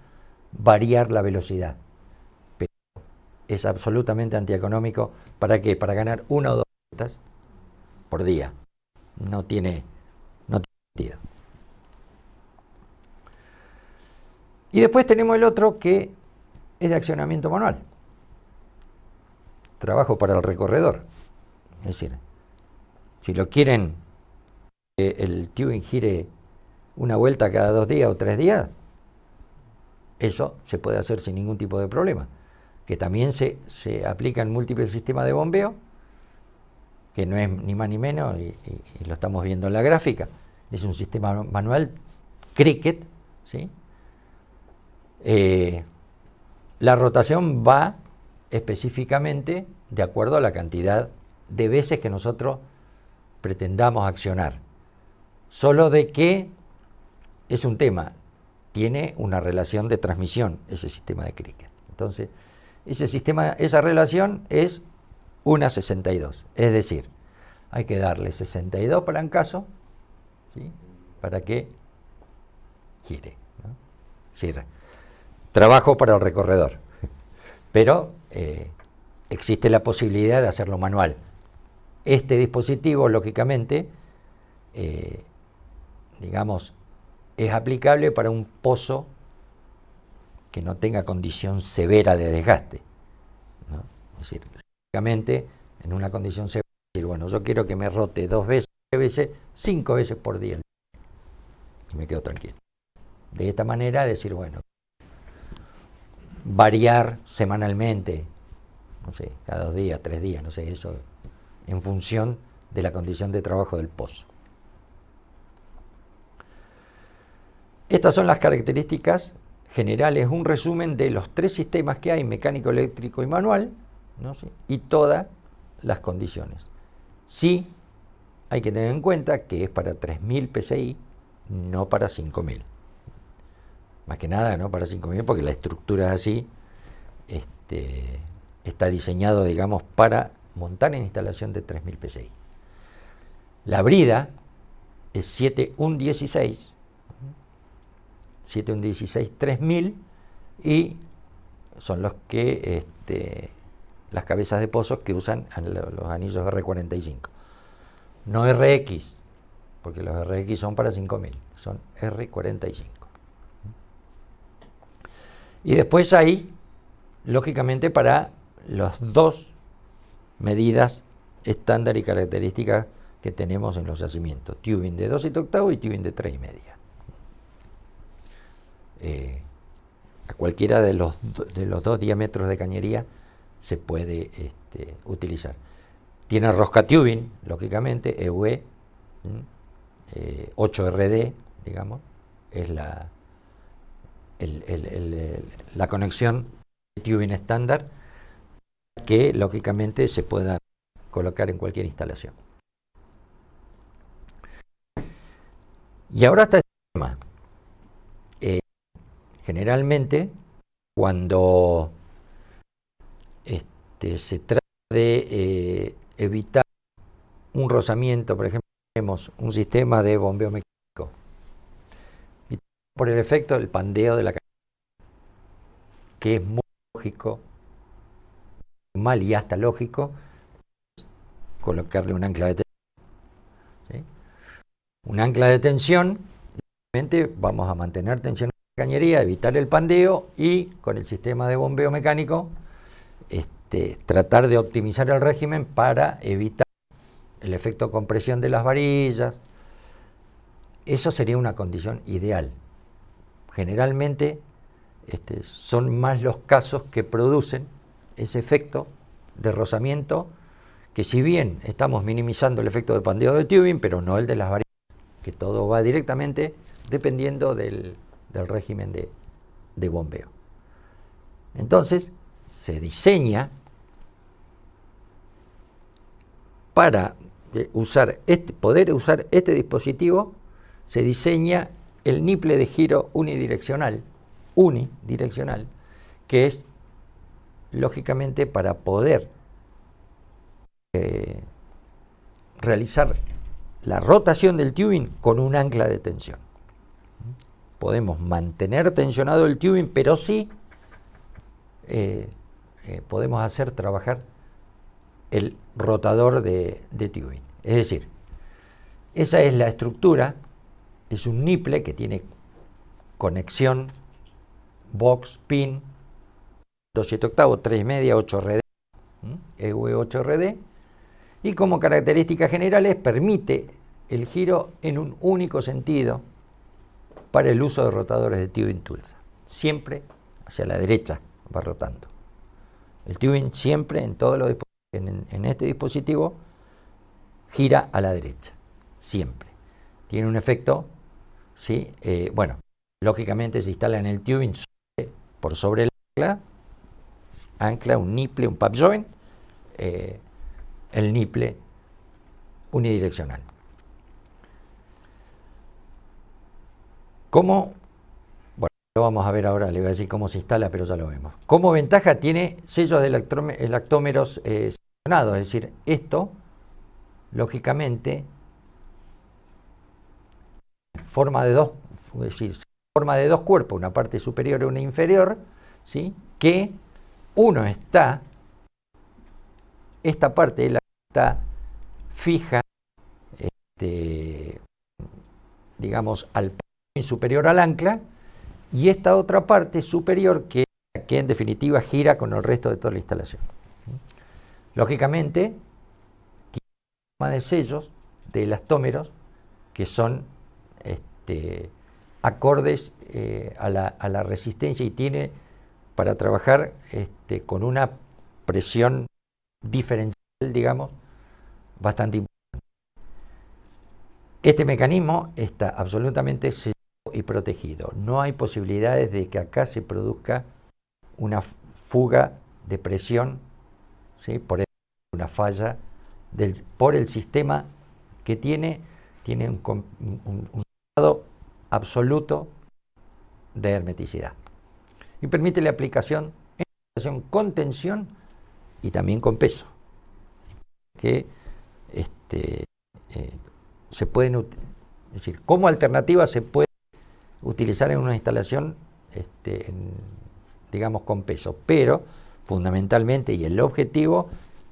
variar la velocidad, pero es absolutamente antieconómico. ¿Para qué? Para ganar 1 o 2 vueltas por día. No tiene sentido. Y después tenemos el otro que es de accionamiento manual. Trabajo para el recorredor. Es decir, si lo quieren el tubing gire una vuelta cada 2 días o 3 días, eso se puede hacer sin ningún tipo de problema. Que también se aplica en múltiples sistemas de bombeo, que no es ni más ni menos, y lo estamos viendo en la gráfica, es un sistema manual Cricket, ¿sí? La rotación va específicamente de acuerdo a la cantidad de veces que nosotros pretendamos accionar. Solo de que es un tema, tiene una relación de transmisión ese sistema de Cricket. Entonces, esa relación es 1:62, es decir, hay que darle 62 palancazos, ¿sí?, para que gire, ¿no? Gire. Trabajo para el recorredor, pero existe la posibilidad de hacerlo manual. Este dispositivo, lógicamente, digamos, es aplicable para un pozo que no tenga condición severa de desgaste, ¿no? Es decir, lógicamente, en una condición severa, decir, bueno, yo quiero que me rote 2 veces, 3 veces, 5 veces por día, y me quedo tranquilo. De esta manera, decir, bueno, variar semanalmente, no sé, cada 2 días, 3 días, no sé, eso en función de la condición de trabajo del pozo. Estas son las características generales, un resumen de los 3 sistemas que hay, mecánico, eléctrico y manual, ¿no? ¿Sí? Y todas las condiciones. Sí, hay que tener en cuenta que es para 3.000 PSI, no para 5.000. Más que nada, no para 5.000, porque la estructura es así, está diseñado, digamos, para montar en instalación de 3.000 PSI. La brida es 7116, 3000, y son los que las cabezas de pozos que usan los anillos R45. No RX, porque los RX son para 5000, son R45. Y después hay, lógicamente, para las 2 medidas estándar y características que tenemos en los yacimientos: tubing de 2/7 y tubing de 3,5. A cualquiera de los 2 diámetros de cañería se puede utilizar. Tiene rosca tubing, lógicamente, EUE, 8RD, digamos, es la conexión de tubing estándar que, lógicamente, se pueda colocar en cualquier instalación. Y ahora está el tema. Generalmente, cuando se trata de evitar un rozamiento, por ejemplo, tenemos un sistema de bombeo mecánico, y por el efecto del pandeo de la cañería, que es muy lógico, mal y hasta lógico, colocarle un ancla de tensión, ¿sí? Un ancla de tensión, obviamente vamos a mantener tensión cañería, evitar el pandeo, y con el sistema de bombeo mecánico tratar de optimizar el régimen para evitar el efecto compresión de las varillas. Eso sería una condición ideal. Generalmente son más los casos que producen ese efecto de rozamiento, que si bien estamos minimizando el efecto de pandeo de tubing, pero no el de las varillas, que todo va directamente dependiendo del régimen de bombeo. Entonces, se diseña para poder usar este dispositivo, se diseña el niple de giro unidireccional, que es, lógicamente, para poder realizar la rotación del tubing con un ancla de tensión. Podemos mantener tensionado el tubing, pero sí podemos hacer trabajar el rotador de tubing. Es decir, esa es la estructura, es un niple que tiene conexión, box, pin, 2/7, 3,5, 8RD, EUE 8RD, y como características generales permite el giro en un único sentido para el uso de rotadores de tubing Tulsa. Siempre hacia la derecha va rotando. El tubing siempre en todos los en este dispositivo gira a la derecha, siempre. Tiene un efecto, ¿sí? Bueno, lógicamente se instala en el tubing por sobre el ancla, un nipple, un pap joint, el nipple unidireccional. ¿Cómo? Bueno, lo vamos a ver ahora, le voy a decir cómo se instala, pero ya lo vemos. Como ventaja tiene sellos de electómeros seccionados, es decir, esto, lógicamente, forma de dos cuerpos, una parte superior y una inferior, ¿sí? Que uno está, esta parte está fija, digamos, al superior al ancla, y esta otra parte superior que en definitiva gira con el resto de toda la instalación. Lógicamente, tiene una gama de sellos de elastómeros que son acordes a la resistencia, y tiene para trabajar con una presión diferencial, digamos, bastante importante. Este mecanismo está absolutamente sellado y protegido. No hay posibilidades de que acá se produzca una fuga de presión, ¿sí? Por una falla por el sistema que tiene un grado absoluto de hermeticidad. Y permite la aplicación con tensión y también con peso, que se pueden, es decir, como alternativa se puede utilizar en una instalación, digamos, con peso, pero fundamentalmente, y el objetivo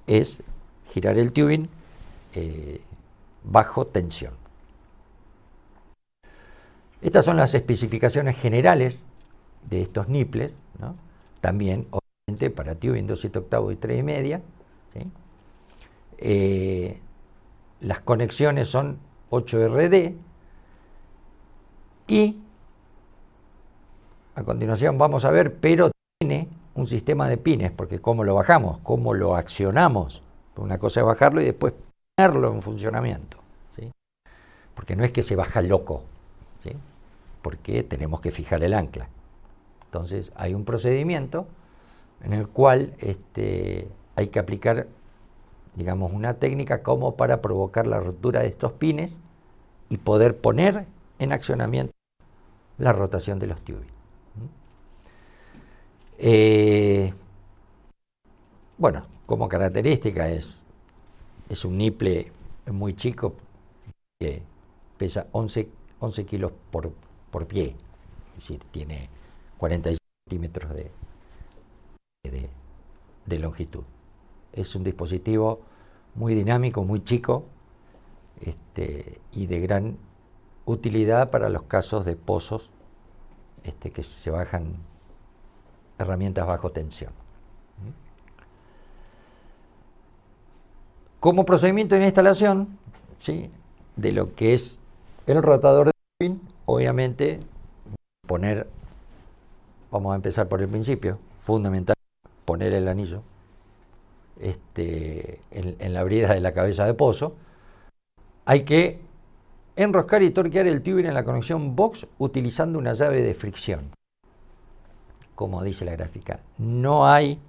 es girar el tubing bajo tensión. Estas son las especificaciones generales de estos nipples, ¿no? También, obviamente, para tubing 2/7/8 y 3,5, ¿sí? Las conexiones son 8RD, y a continuación vamos a ver, pero tiene un sistema de pines, porque ¿cómo lo bajamos? ¿Cómo lo accionamos? Una cosa es bajarlo y después ponerlo en funcionamiento, ¿sí? Porque no es que se baja loco, ¿sí? Porque tenemos que fijar el ancla. Entonces hay un procedimiento en el cual hay que aplicar, digamos, una técnica como para provocar la rotura de estos pines y poder poner en accionamiento la rotación de los tubing. Bueno, como característica es un nipple muy chico que pesa 11 kilos por pie, es decir, tiene 46 centímetros de longitud. Es un dispositivo muy dinámico, muy chico, y de gran utilidad para los casos de pozos que se bajan herramientas bajo tensión. Como procedimiento de instalación, ¿sí?, de lo que es el rotador de tubing, obviamente vamos a empezar por el principio, fundamental, poner el anillo en la brida de la cabeza de pozo. Hay que enroscar y torquear el tubing en la conexión box utilizando una llave de fricción, como dice la gráfica. No hay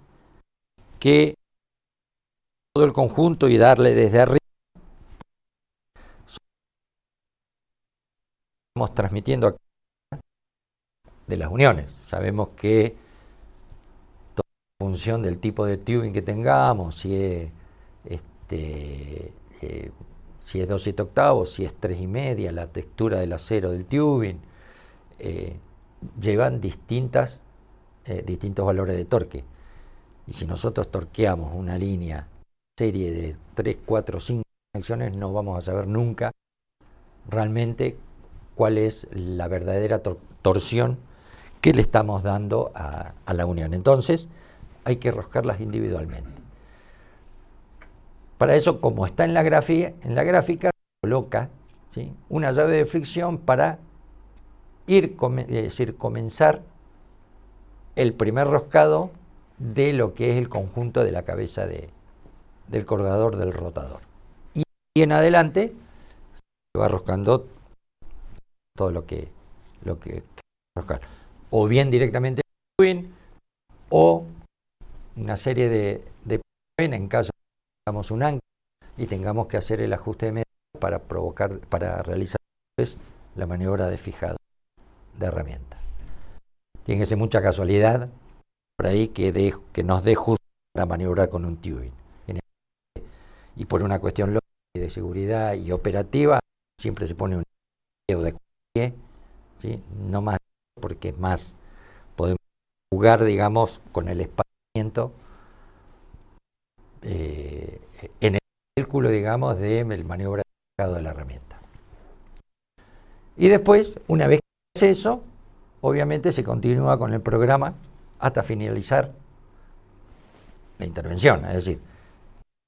que todo el conjunto y darle desde arriba. Estamos transmitiendo acá de las uniones. Sabemos que toda la función del tipo de tubing que tengamos, si es 2/7/8, si es 3,5, la textura del acero del tubing, llevan distintos valores de torque. Y si nosotros torqueamos una línea, serie de 3, 4, 5 conexiones, no vamos a saber nunca realmente cuál es la verdadera torsión que le estamos dando a la unión. Entonces hay que roscarlas individualmente. Para eso, como está en la gráfica, se coloca ¿sí? Una llave de fricción para comenzar el primer roscado de lo que es el conjunto de la cabeza del colgador del rotador. Y en adelante se va roscando todo lo que roscar. O bien directamente el tubing, o una serie de en caso de que tengamos un ancla y tengamos que hacer el ajuste de medida para realizar la maniobra de fijado de herramienta. Tiene que ser mucha casualidad por ahí que nos dé justo para maniobrar con un tubing. Y por una cuestión lógica y de seguridad y operativa, siempre se pone un de pie, ¿sí? No más, porque es más, podemos jugar, digamos, con el espaciamiento en el cálculo, digamos, de maniobra de fijado de la herramienta. Y después, una vez que hace eso, obviamente se continúa con el programa hasta finalizar la intervención. Es decir,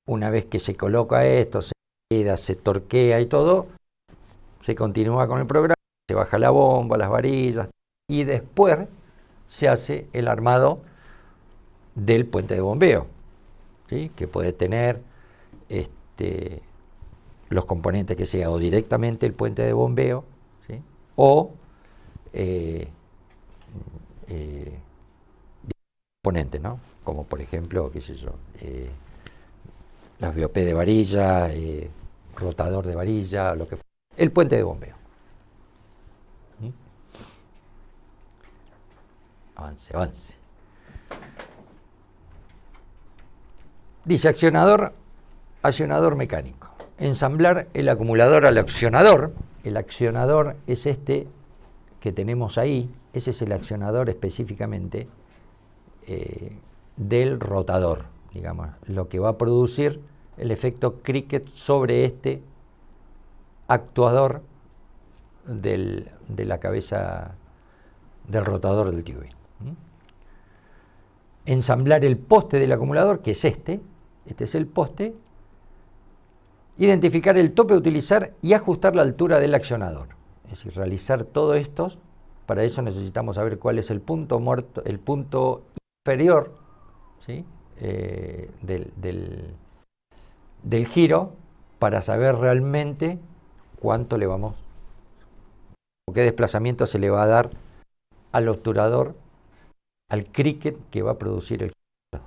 una vez que se coloca esto, se queda, se torquea y todo, se continúa con el programa, se baja la bomba, las varillas, y después se hace el armado del puente de bombeo, ¿sí? Que puede tener los componentes que sea o directamente el puente de bombeo, ¿sí? O componentes, ¿no? Como por ejemplo, qué sé yo, las BOP de varilla, rotador de varilla, lo que fuera. El puente de bombeo. Avance. Dice accionador mecánico. Ensamblar el acumulador al accionador. El accionador es este que tenemos ahí. Ese es el accionador específicamente del rotador, digamos, lo que va a producir el efecto cricket sobre este actuador de la cabeza del rotador del tubing. Ensamblar el poste del acumulador, que es este es el poste. Inferior el tope a utilizar y ajustar la altura del accionador. Es decir, realizar todo esto. Para eso necesitamos saber cuál es el punto muerto, el punto inferior, ¿sí? del giro, para saber realmente cuánto le vamos, o qué desplazamiento se le va a dar al obturador, al cricket que va a producir el giro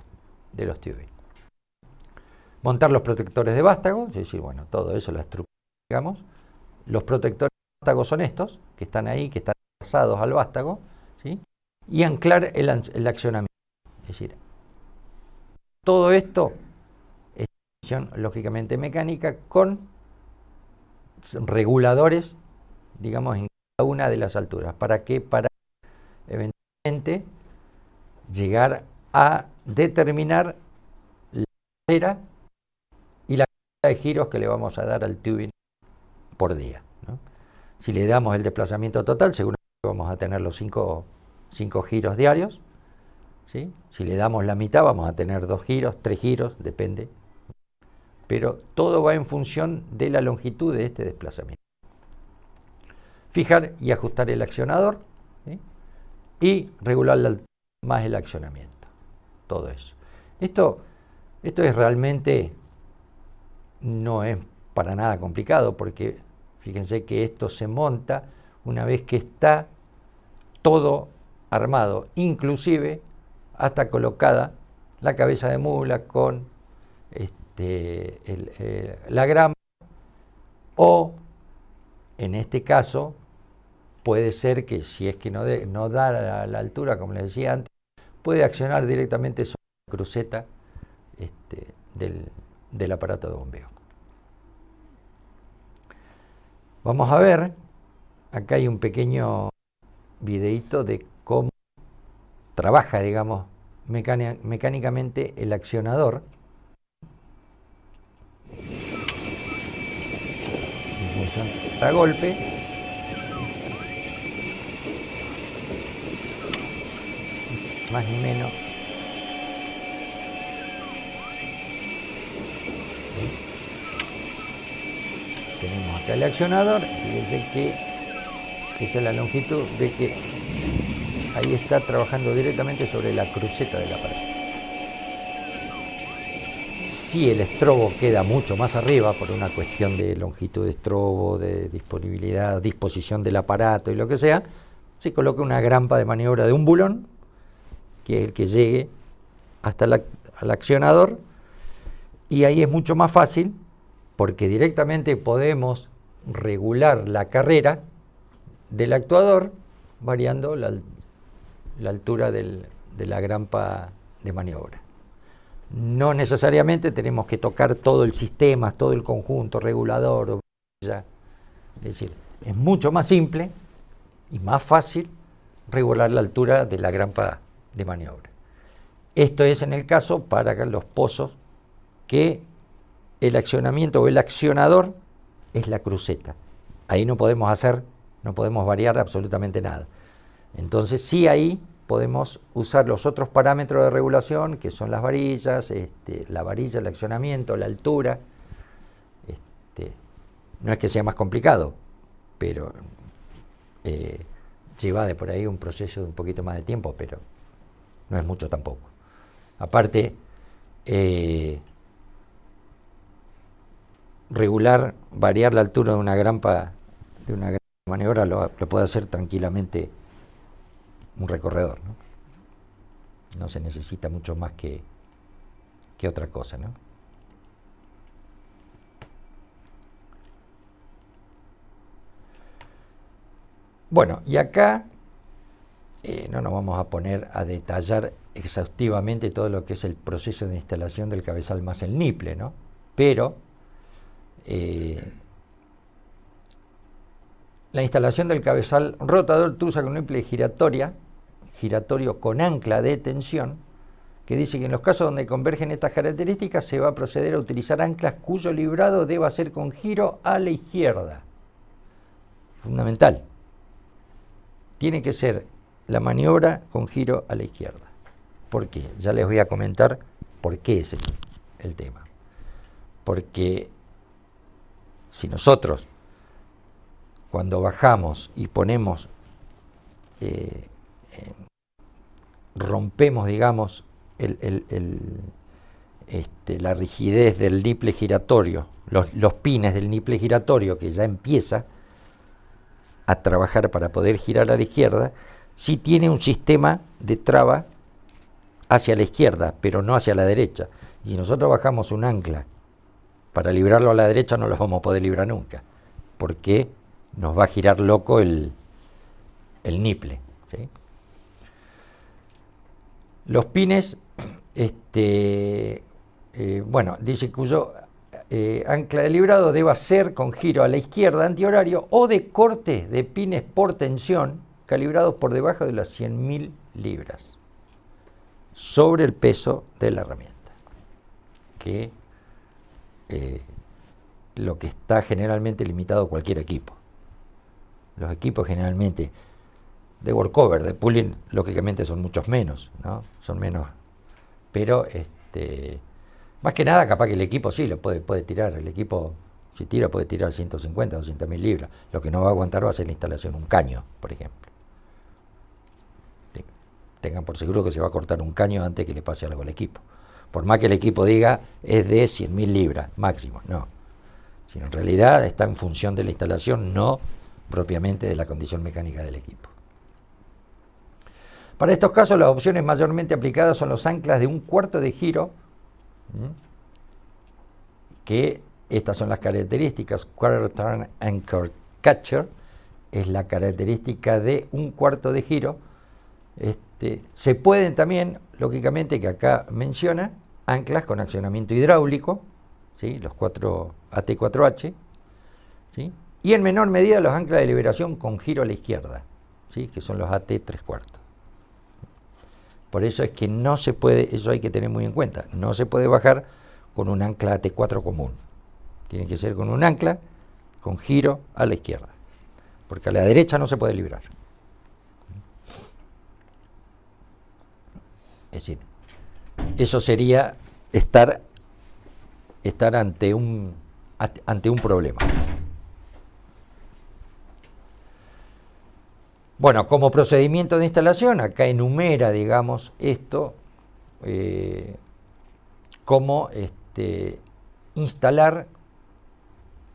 de los tubing. Montar los protectores de vástago, es decir, bueno, todo eso, la estructura, digamos. Los protectores de vástago son estos, que están ahí, que están pasados al vástago, ¿sí? Y anclar el accionamiento. Es decir, todo esto es acción lógicamente mecánica con reguladores, digamos, en cada una de las alturas. ¿Para qué? Para eventualmente llegar a determinar la carrera y la cantidad de giros que le vamos a dar al tubing por día, ¿no? Si le damos el desplazamiento total, seguramente vamos a tener los 5 giros diarios, ¿sí? Si le damos la mitad, vamos a tener 2 giros, 3 giros, depende. Pero todo va en función de la longitud de este desplazamiento. Fijar y ajustar el accionador, ¿sí? Y regular más el accionamiento. Todo eso. Esto es realmente, no es para nada complicado, porque fíjense que esto se monta una vez que está todo armado, inclusive hasta colocada la cabeza de mula con la grama, o en este caso puede ser que si es que no da la altura, como les decía antes, puede accionar directamente sobre la cruceta del aparato de bombeo. Vamos a ver, acá hay un pequeño videíto de cómo trabaja, digamos, mecánicamente el accionador en función de golpe. Más ni menos. tenemos acá el accionador, fíjense que esa es la longitud de que ahí está trabajando directamente sobre la cruceta del aparato. Si el estrobo queda mucho más arriba, por una cuestión de longitud de estrobo, de disponibilidad, disposición del aparato y lo que sea, se coloca una grampa de maniobra de un bulón, que es el que llegue hasta al accionador, y ahí es mucho más fácil, porque directamente podemos regular la carrera del actuador variando la altura de la grampa de maniobra. No necesariamente tenemos que tocar todo el sistema, todo el conjunto regulador. Es decir, es mucho más simple y más fácil regular la altura de la grampa de maniobra. Esto es en el caso para los pozos que el accionamiento o el accionador es la cruceta. Ahí no podemos variar absolutamente nada. Entonces sí, ahí podemos usar los otros parámetros de regulación, que son las varillas, la varilla, el accionamiento, la altura. No es que sea más complicado, pero lleva de por ahí un proceso de un poquito más de tiempo, pero no es mucho tampoco. Aparte, variar la altura de una grampa de maniobra lo puede hacer tranquilamente un recorredor, ¿no? No se necesita mucho más que otra cosa, ¿no? Bueno, y acá no nos vamos a poner a detallar exhaustivamente todo lo que es el proceso de instalación del cabezal más el niple, ¿no? Pero la instalación del cabezal rotador TUSA con niple giratorio con ancla de tensión, que dice que en los casos donde convergen estas características se va a proceder a utilizar anclas cuyo librado deba ser con giro a la izquierda. Fundamental. Tiene que ser la maniobra con giro a la izquierda. ¿Por qué? Ya les voy a comentar por qué es el tema. Porque si nosotros, cuando bajamos y ponemos, rompemos, digamos, la rigidez del niple giratorio, los pines del niple giratorio, que ya empieza a trabajar para poder girar a la izquierda, sí tiene un sistema de traba hacia la izquierda, pero no hacia la derecha. Y nosotros bajamos un ancla para librarlo a la derecha, no lo vamos a poder librar nunca, porque nos va a girar loco el niple, ¿sí? Los pines, bueno, dice cuyo ancla de librado deba ser con giro a la izquierda antihorario o de corte de pines por tensión calibrados por debajo de las 100.000 libras sobre el peso de la herramienta, que lo que está generalmente limitado a cualquier equipo. Los equipos generalmente de workover, de pulling, lógicamente son muchos menos, ¿no? Son menos, pero más que nada capaz que el equipo sí lo puede tirar, el equipo si tira puede tirar 150, 200.000 libras, lo que no va a aguantar va a ser la instalación, un caño, por ejemplo. Tengan por seguro que se va a cortar un caño antes que le pase algo al equipo. Por más que el equipo diga es de 100.000 libras máximo, no. Sino en realidad está en función de la instalación, no propiamente de la condición mecánica del equipo. Para estos casos las opciones mayormente aplicadas son los anclas de 1/4 de giro, que estas son las características. Quarter Turn Anchor Catcher es la característica de 1/4 de giro. Se pueden también, lógicamente, que acá menciona, anclas con accionamiento hidráulico, ¿sí? Los 4 AT4H, ¿sí? Y en menor medida los anclas de liberación con giro a la izquierda, ¿sí? Que son los AT3/4. Por eso es que no se puede, eso hay que tener muy en cuenta, no se puede bajar con un ancla AT4 común. Tiene que ser con un ancla con giro a la izquierda, porque a la derecha no se puede librar. Es decir, eso sería estar ante un problema. Bueno, como procedimiento de instalación, acá enumera, digamos, esto, cómo instalar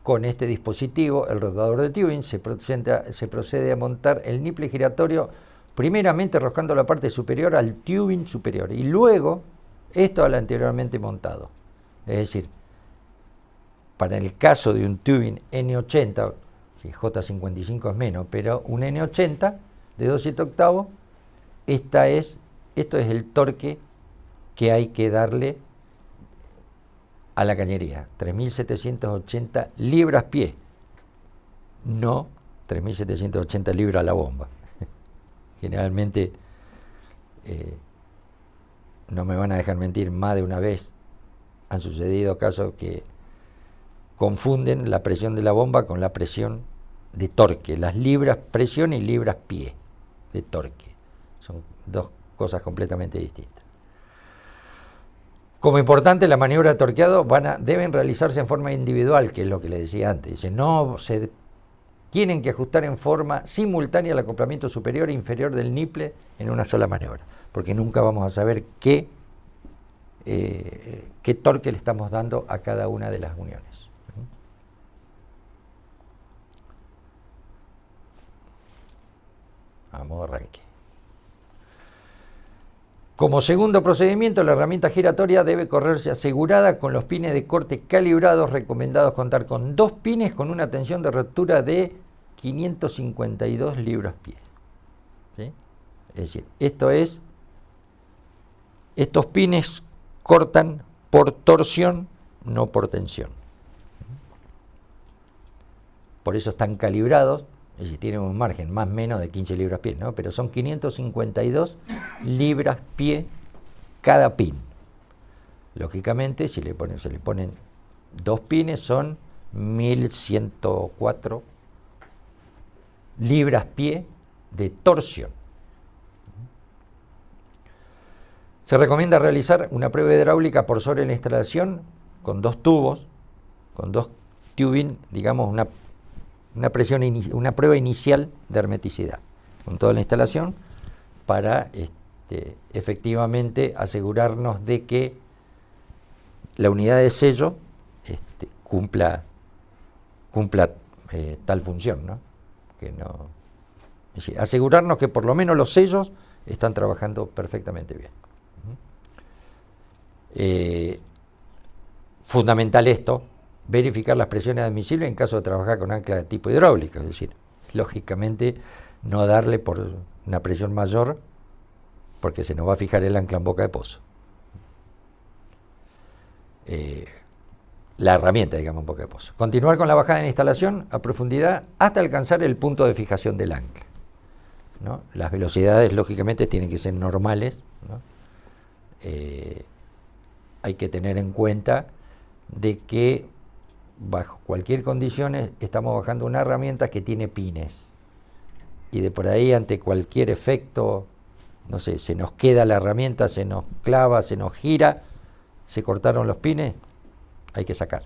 con este dispositivo el rotador de tubing. Se procede a montar el niple giratorio, primeramente roscando la parte superior al tubing superior y luego esto al anteriormente montado. Es decir, para el caso de un tubing N80, si J55 es menos, pero un N80 de 2/7 octavos, esto es el torque que hay que darle a la cañería, 3.780 libras-pie, no 3.780 libras a la bomba. Generalmente, no me van a dejar mentir, más de una vez han sucedido casos que confunden la presión de la bomba con la presión de torque, las libras presión y libras pie de torque. Son dos cosas completamente distintas. Como importante, la maniobra de torqueado deben realizarse en forma individual, que es lo que les decía antes. Dice, no se tienen que ajustar en forma simultánea el acoplamiento superior e inferior del niple en una sola maniobra, porque nunca vamos a saber qué torque le estamos dando a cada una de las uniones. Vamos, arranque. Como segundo procedimiento, la herramienta giratoria debe correrse asegurada con los pines de corte calibrados, recomendados contar con 2 pines con una tensión de rotura de 552 libras-pie. ¿Sí? Es decir, estos pines cortan por torsión, no por tensión. Por eso están calibrados. Es decir, tienen un margen más o menos de 15 libras-pie, ¿no? Pero son 552 libras-pie cada pin. Lógicamente, si se le ponen 2 pines, son 1.104 libras-pie de torsión. Se recomienda realizar una prueba hidráulica por sobre la instalación con 2 tubos, con 2 tubing, digamos una prueba inicial de hermeticidad con toda la instalación para efectivamente asegurarnos de que la unidad de sello cumpla tal función, ¿no? Es decir, asegurarnos que por lo menos los sellos están trabajando perfectamente bien. Fundamental esto, verificar las presiones admisibles en caso de trabajar con ancla de tipo hidráulico, es decir, lógicamente no darle por una presión mayor porque se nos va a fijar el ancla en boca de pozo. La herramienta, digamos, en boca de pozo. Continuar con la bajada en instalación a profundidad hasta alcanzar el punto de fijación del ancla, ¿no? Las velocidades, lógicamente, tienen que ser normales, ¿no? Hay que tener en cuenta de que bajo cualquier condición estamos bajando una herramienta que tiene pines y de por ahí ante cualquier efecto, no sé, se nos queda la herramienta, se nos clava, se nos gira, se cortaron los pines, hay que sacar.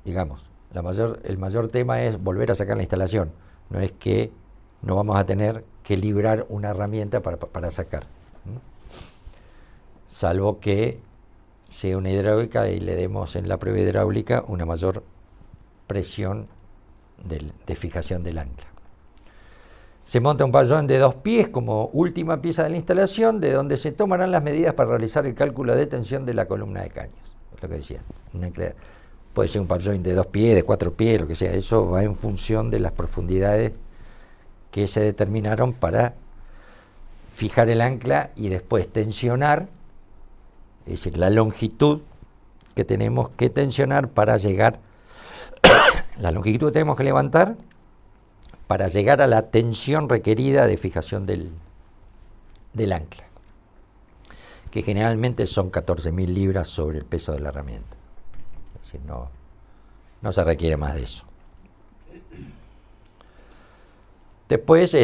Digamos, el mayor tema es volver a sacar la instalación, no es que no vamos a tener que librar una herramienta para sacar. Salvo que sea una hidráulica y le demos en la prueba hidráulica una mayor presión de fijación del ancla. Se monta un pabellón de 2 pies como última pieza de la instalación, de donde se tomarán las medidas para realizar el cálculo de tensión de la columna de caños. Es lo que decía. Puede ser un pabellón de 2 pies, de 4 pies, lo que sea. Eso va en función de las profundidades que se determinaron para fijar el ancla y después tensionar. Es decir, la longitud que tenemos que tensionar para llegar, la longitud que tenemos que levantar para llegar a la tensión requerida de fijación del ancla, que generalmente son 14.000 libras sobre el peso de la herramienta. Es decir, no se requiere más de eso. Después,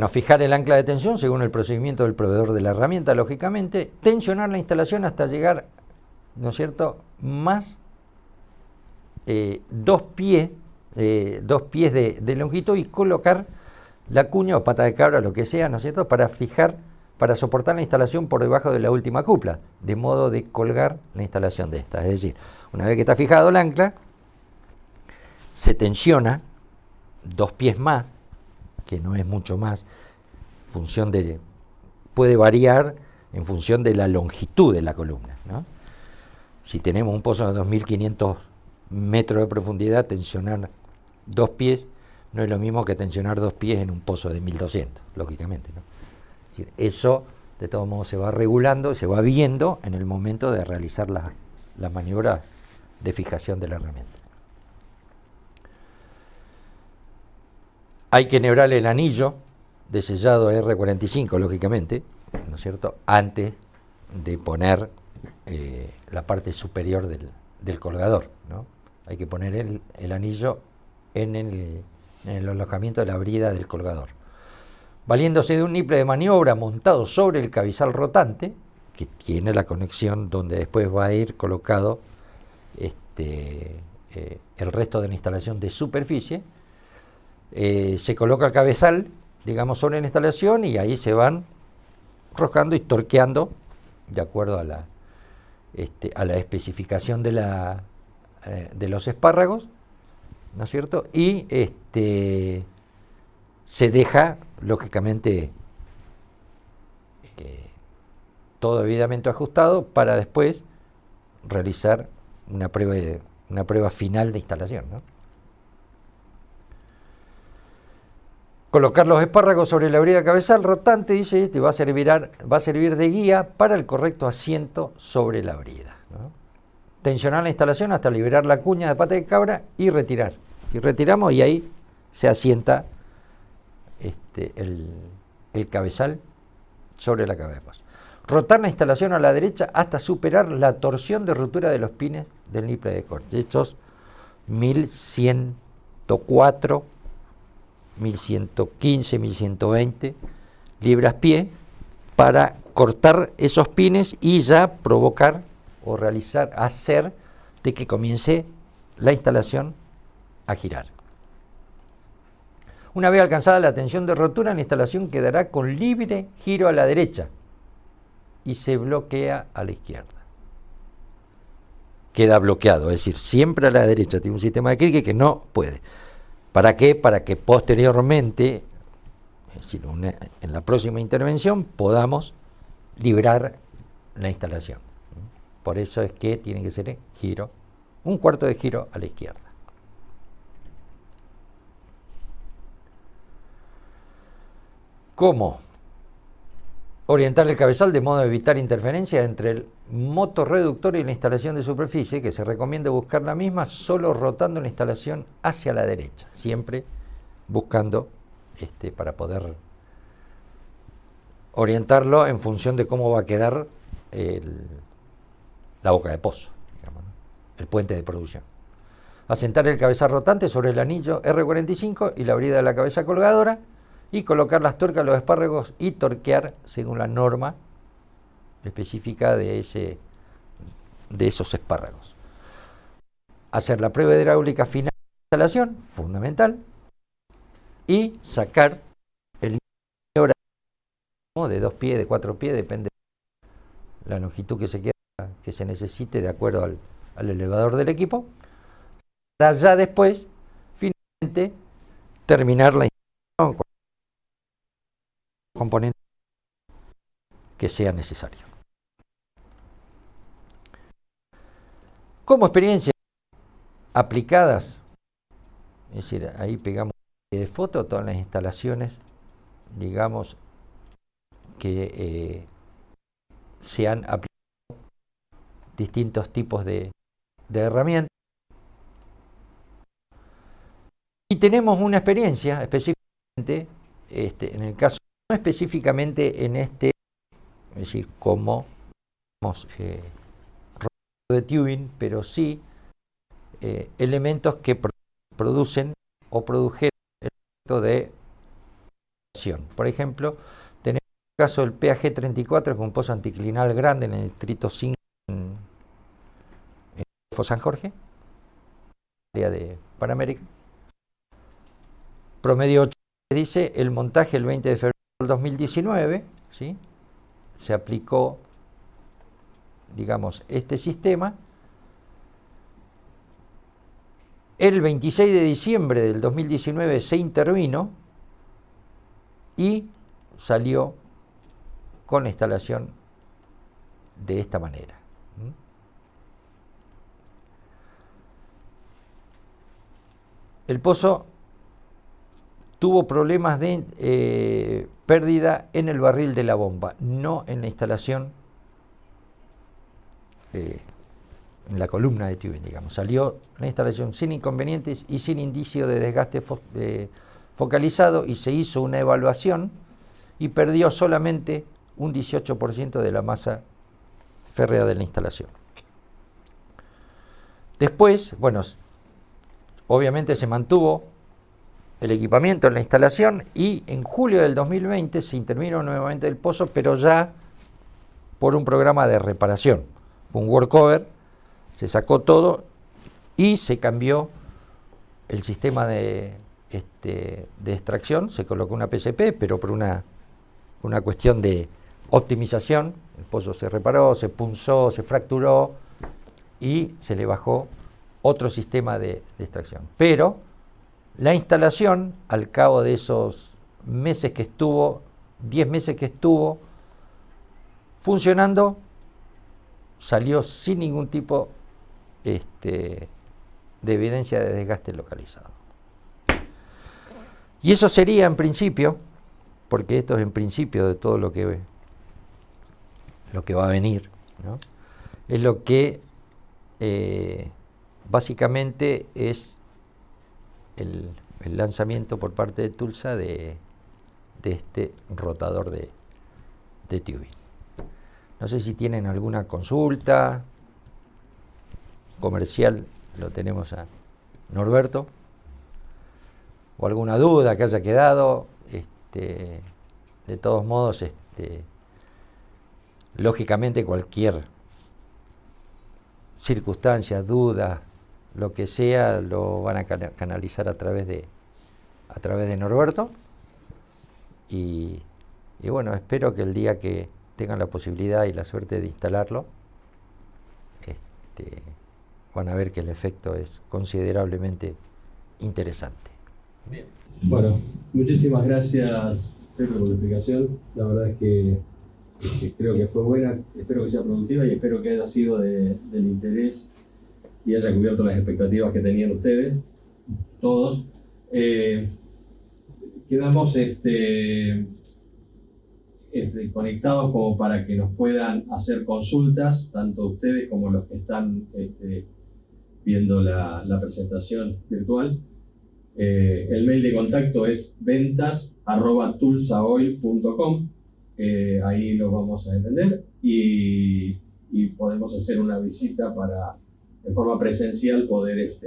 fijar el ancla de tensión según el procedimiento del proveedor de la herramienta, lógicamente, tensionar la instalación hasta llegar, ¿no es cierto?, más 2 pies 2 pies de longitud y colocar la cuña o pata de cabra, lo que sea, ¿no es cierto?, para fijar, para soportar la instalación por debajo de la última cupla, de modo de colgar la instalación de esta. Es decir, una vez que está fijado el ancla, se tensiona 2 pies más, que no es mucho más, puede variar en función de la longitud de la columna, ¿no? Si tenemos un pozo de 2500 metros de profundidad, tensionar 2 pies no es lo mismo que tensionar 2 pies en un pozo de 1200, lógicamente, ¿no? Es decir, eso de todos modos se va regulando, se va viendo en el momento de realizar la maniobra de fijación de la herramienta. Hay que enhebrar el anillo de sellado R45, lógicamente, ¿no es cierto?, antes de poner la parte superior del colgador, ¿no? Hay que poner el anillo en el alojamiento de la brida del colgador, valiéndose de un niple de maniobra montado sobre el cabezal rotante, que tiene la conexión donde después va a ir colocado el resto de la instalación de superficie. Se coloca el cabezal, digamos, sobre la instalación y ahí se van roscando y torqueando de acuerdo a la especificación de los espárragos, ¿no es cierto? Y se deja, lógicamente, todo debidamente ajustado para después realizar una prueba final de instalación, ¿no? Colocar los espárragos sobre la brida cabezal rotante, dice, va a servir de guía para el correcto asiento sobre la brida, ¿no? Tensionar la instalación hasta liberar la cuña de pata de cabra y retirar. Si retiramos, y ahí se asienta el cabezal sobre la cabeza de pozo. Rotar la instalación a la derecha hasta superar la torsión de rotura de los pines del niple de corte. Estos 1104, 1115, 1120 libras-pie para cortar esos pines y ya provocar o hacer de que comience la instalación a girar. Una vez alcanzada la tensión de rotura, la instalación quedará con libre giro a la derecha y se bloquea a la izquierda. Queda bloqueado, es decir, siempre a la derecha. Tiene un sistema de clic que no puede. ¿Para qué? Para que posteriormente, es decir, en la próxima intervención, podamos librar la instalación. Por eso es que tiene que ser giro, un cuarto de giro a la izquierda. ¿Cómo orientar el cabezal de modo de evitar interferencia entre el motorreductor y la instalación de superficie? Que se recomienda buscar la misma solo rotando la instalación hacia la derecha, siempre buscando para poder orientarlo en función de cómo va a quedar la boca de pozo, digamos, ¿no?, el puente de producción. Asentar el cabezal rotante sobre el anillo R45 y la brida de la cabeza colgadora y colocar las tuercas de los espárragos y torquear según la norma específica de esos espárragos. Hacer la prueba hidráulica final de instalación, fundamental, y sacar el nivel de 2 pies, de 4 pies, depende de la longitud que se necesite de acuerdo al elevador del equipo, para ya después, finalmente, terminar la instalación con los componentes que sea necesario. Como experiencias aplicadas, es decir, ahí pegamos de foto todas las instalaciones, digamos, que se han aplicado distintos tipos de herramientas. Y tenemos una experiencia específicamente, en el caso, no específicamente en es decir, como de tubing, pero sí elementos que producen o produjeron el efecto de acción. Por ejemplo, tenemos el caso del PAG-34, que es un pozo anticlinal grande en el distrito 5 en San Jorge, área de Panamérica. promedio 8, dice el montaje el 20 de febrero del 2019, ¿sí? Se aplicó, digamos, este sistema. El 26 de diciembre del 2019 se intervino y salió con la instalación de esta manera. El pozo tuvo problemas de pérdida en el barril de la bomba, no en la instalación, en la columna de tubing, digamos. Salió la instalación sin inconvenientes y sin indicio de desgaste focalizado, y se hizo una evaluación y perdió solamente un 18% de la masa férrea de la instalación. Después, bueno, obviamente se mantuvo el equipamiento en la instalación y en julio del 2020 se intervino nuevamente el pozo, pero ya por un programa de reparación. Fue un workover, se sacó todo y se cambió el sistema de extracción, se colocó una PCP, pero por una cuestión de optimización, el pozo se reparó, se punzó, se fracturó y se le bajó otro sistema de extracción. Pero la instalación, al cabo de esos meses que estuvo, 10 meses que estuvo funcionando, salió sin ningún tipo de evidencia de desgaste localizado. Y eso sería en principio, porque esto es en principio de todo lo que va a venir, ¿no? Es lo que básicamente es el lanzamiento por parte de Tulsa de este rotador de tubing. No sé si tienen alguna consulta comercial, lo tenemos a Norberto, o alguna duda que haya quedado. De todos modos, lógicamente cualquier circunstancia, duda, lo que sea, lo van a canalizar a través de Norberto. Y bueno, espero que el día que tengan la posibilidad y la suerte de instalarlo, van a ver que el efecto es considerablemente interesante. Bien. Bueno, muchísimas gracias, Pepe, por la explicación. La verdad es que creo que fue buena, espero que sea productiva y espero que haya sido del interés y haya cubierto las expectativas que tenían ustedes, todos. Quedamos conectados como para que nos puedan hacer consultas, tanto ustedes como los que están viendo la presentación virtual. El mail de contacto es ventas@tulsaoil.com. Ahí lo vamos a entender y podemos hacer una visita para, en forma presencial, poder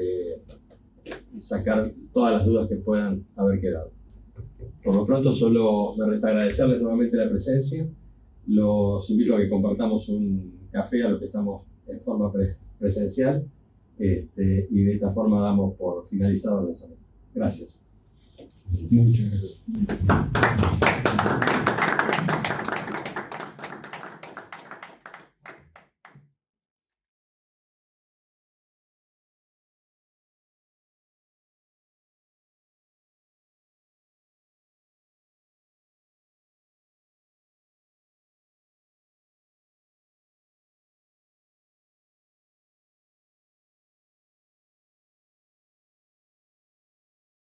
sacar todas las dudas que puedan haber quedado. Por lo pronto, solo me resta agradecerles nuevamente la presencia. Los invito a que compartamos un café a los que estamos en forma presencial y de esta forma damos por finalizado el lanzamiento. Gracias. Muchas gracias.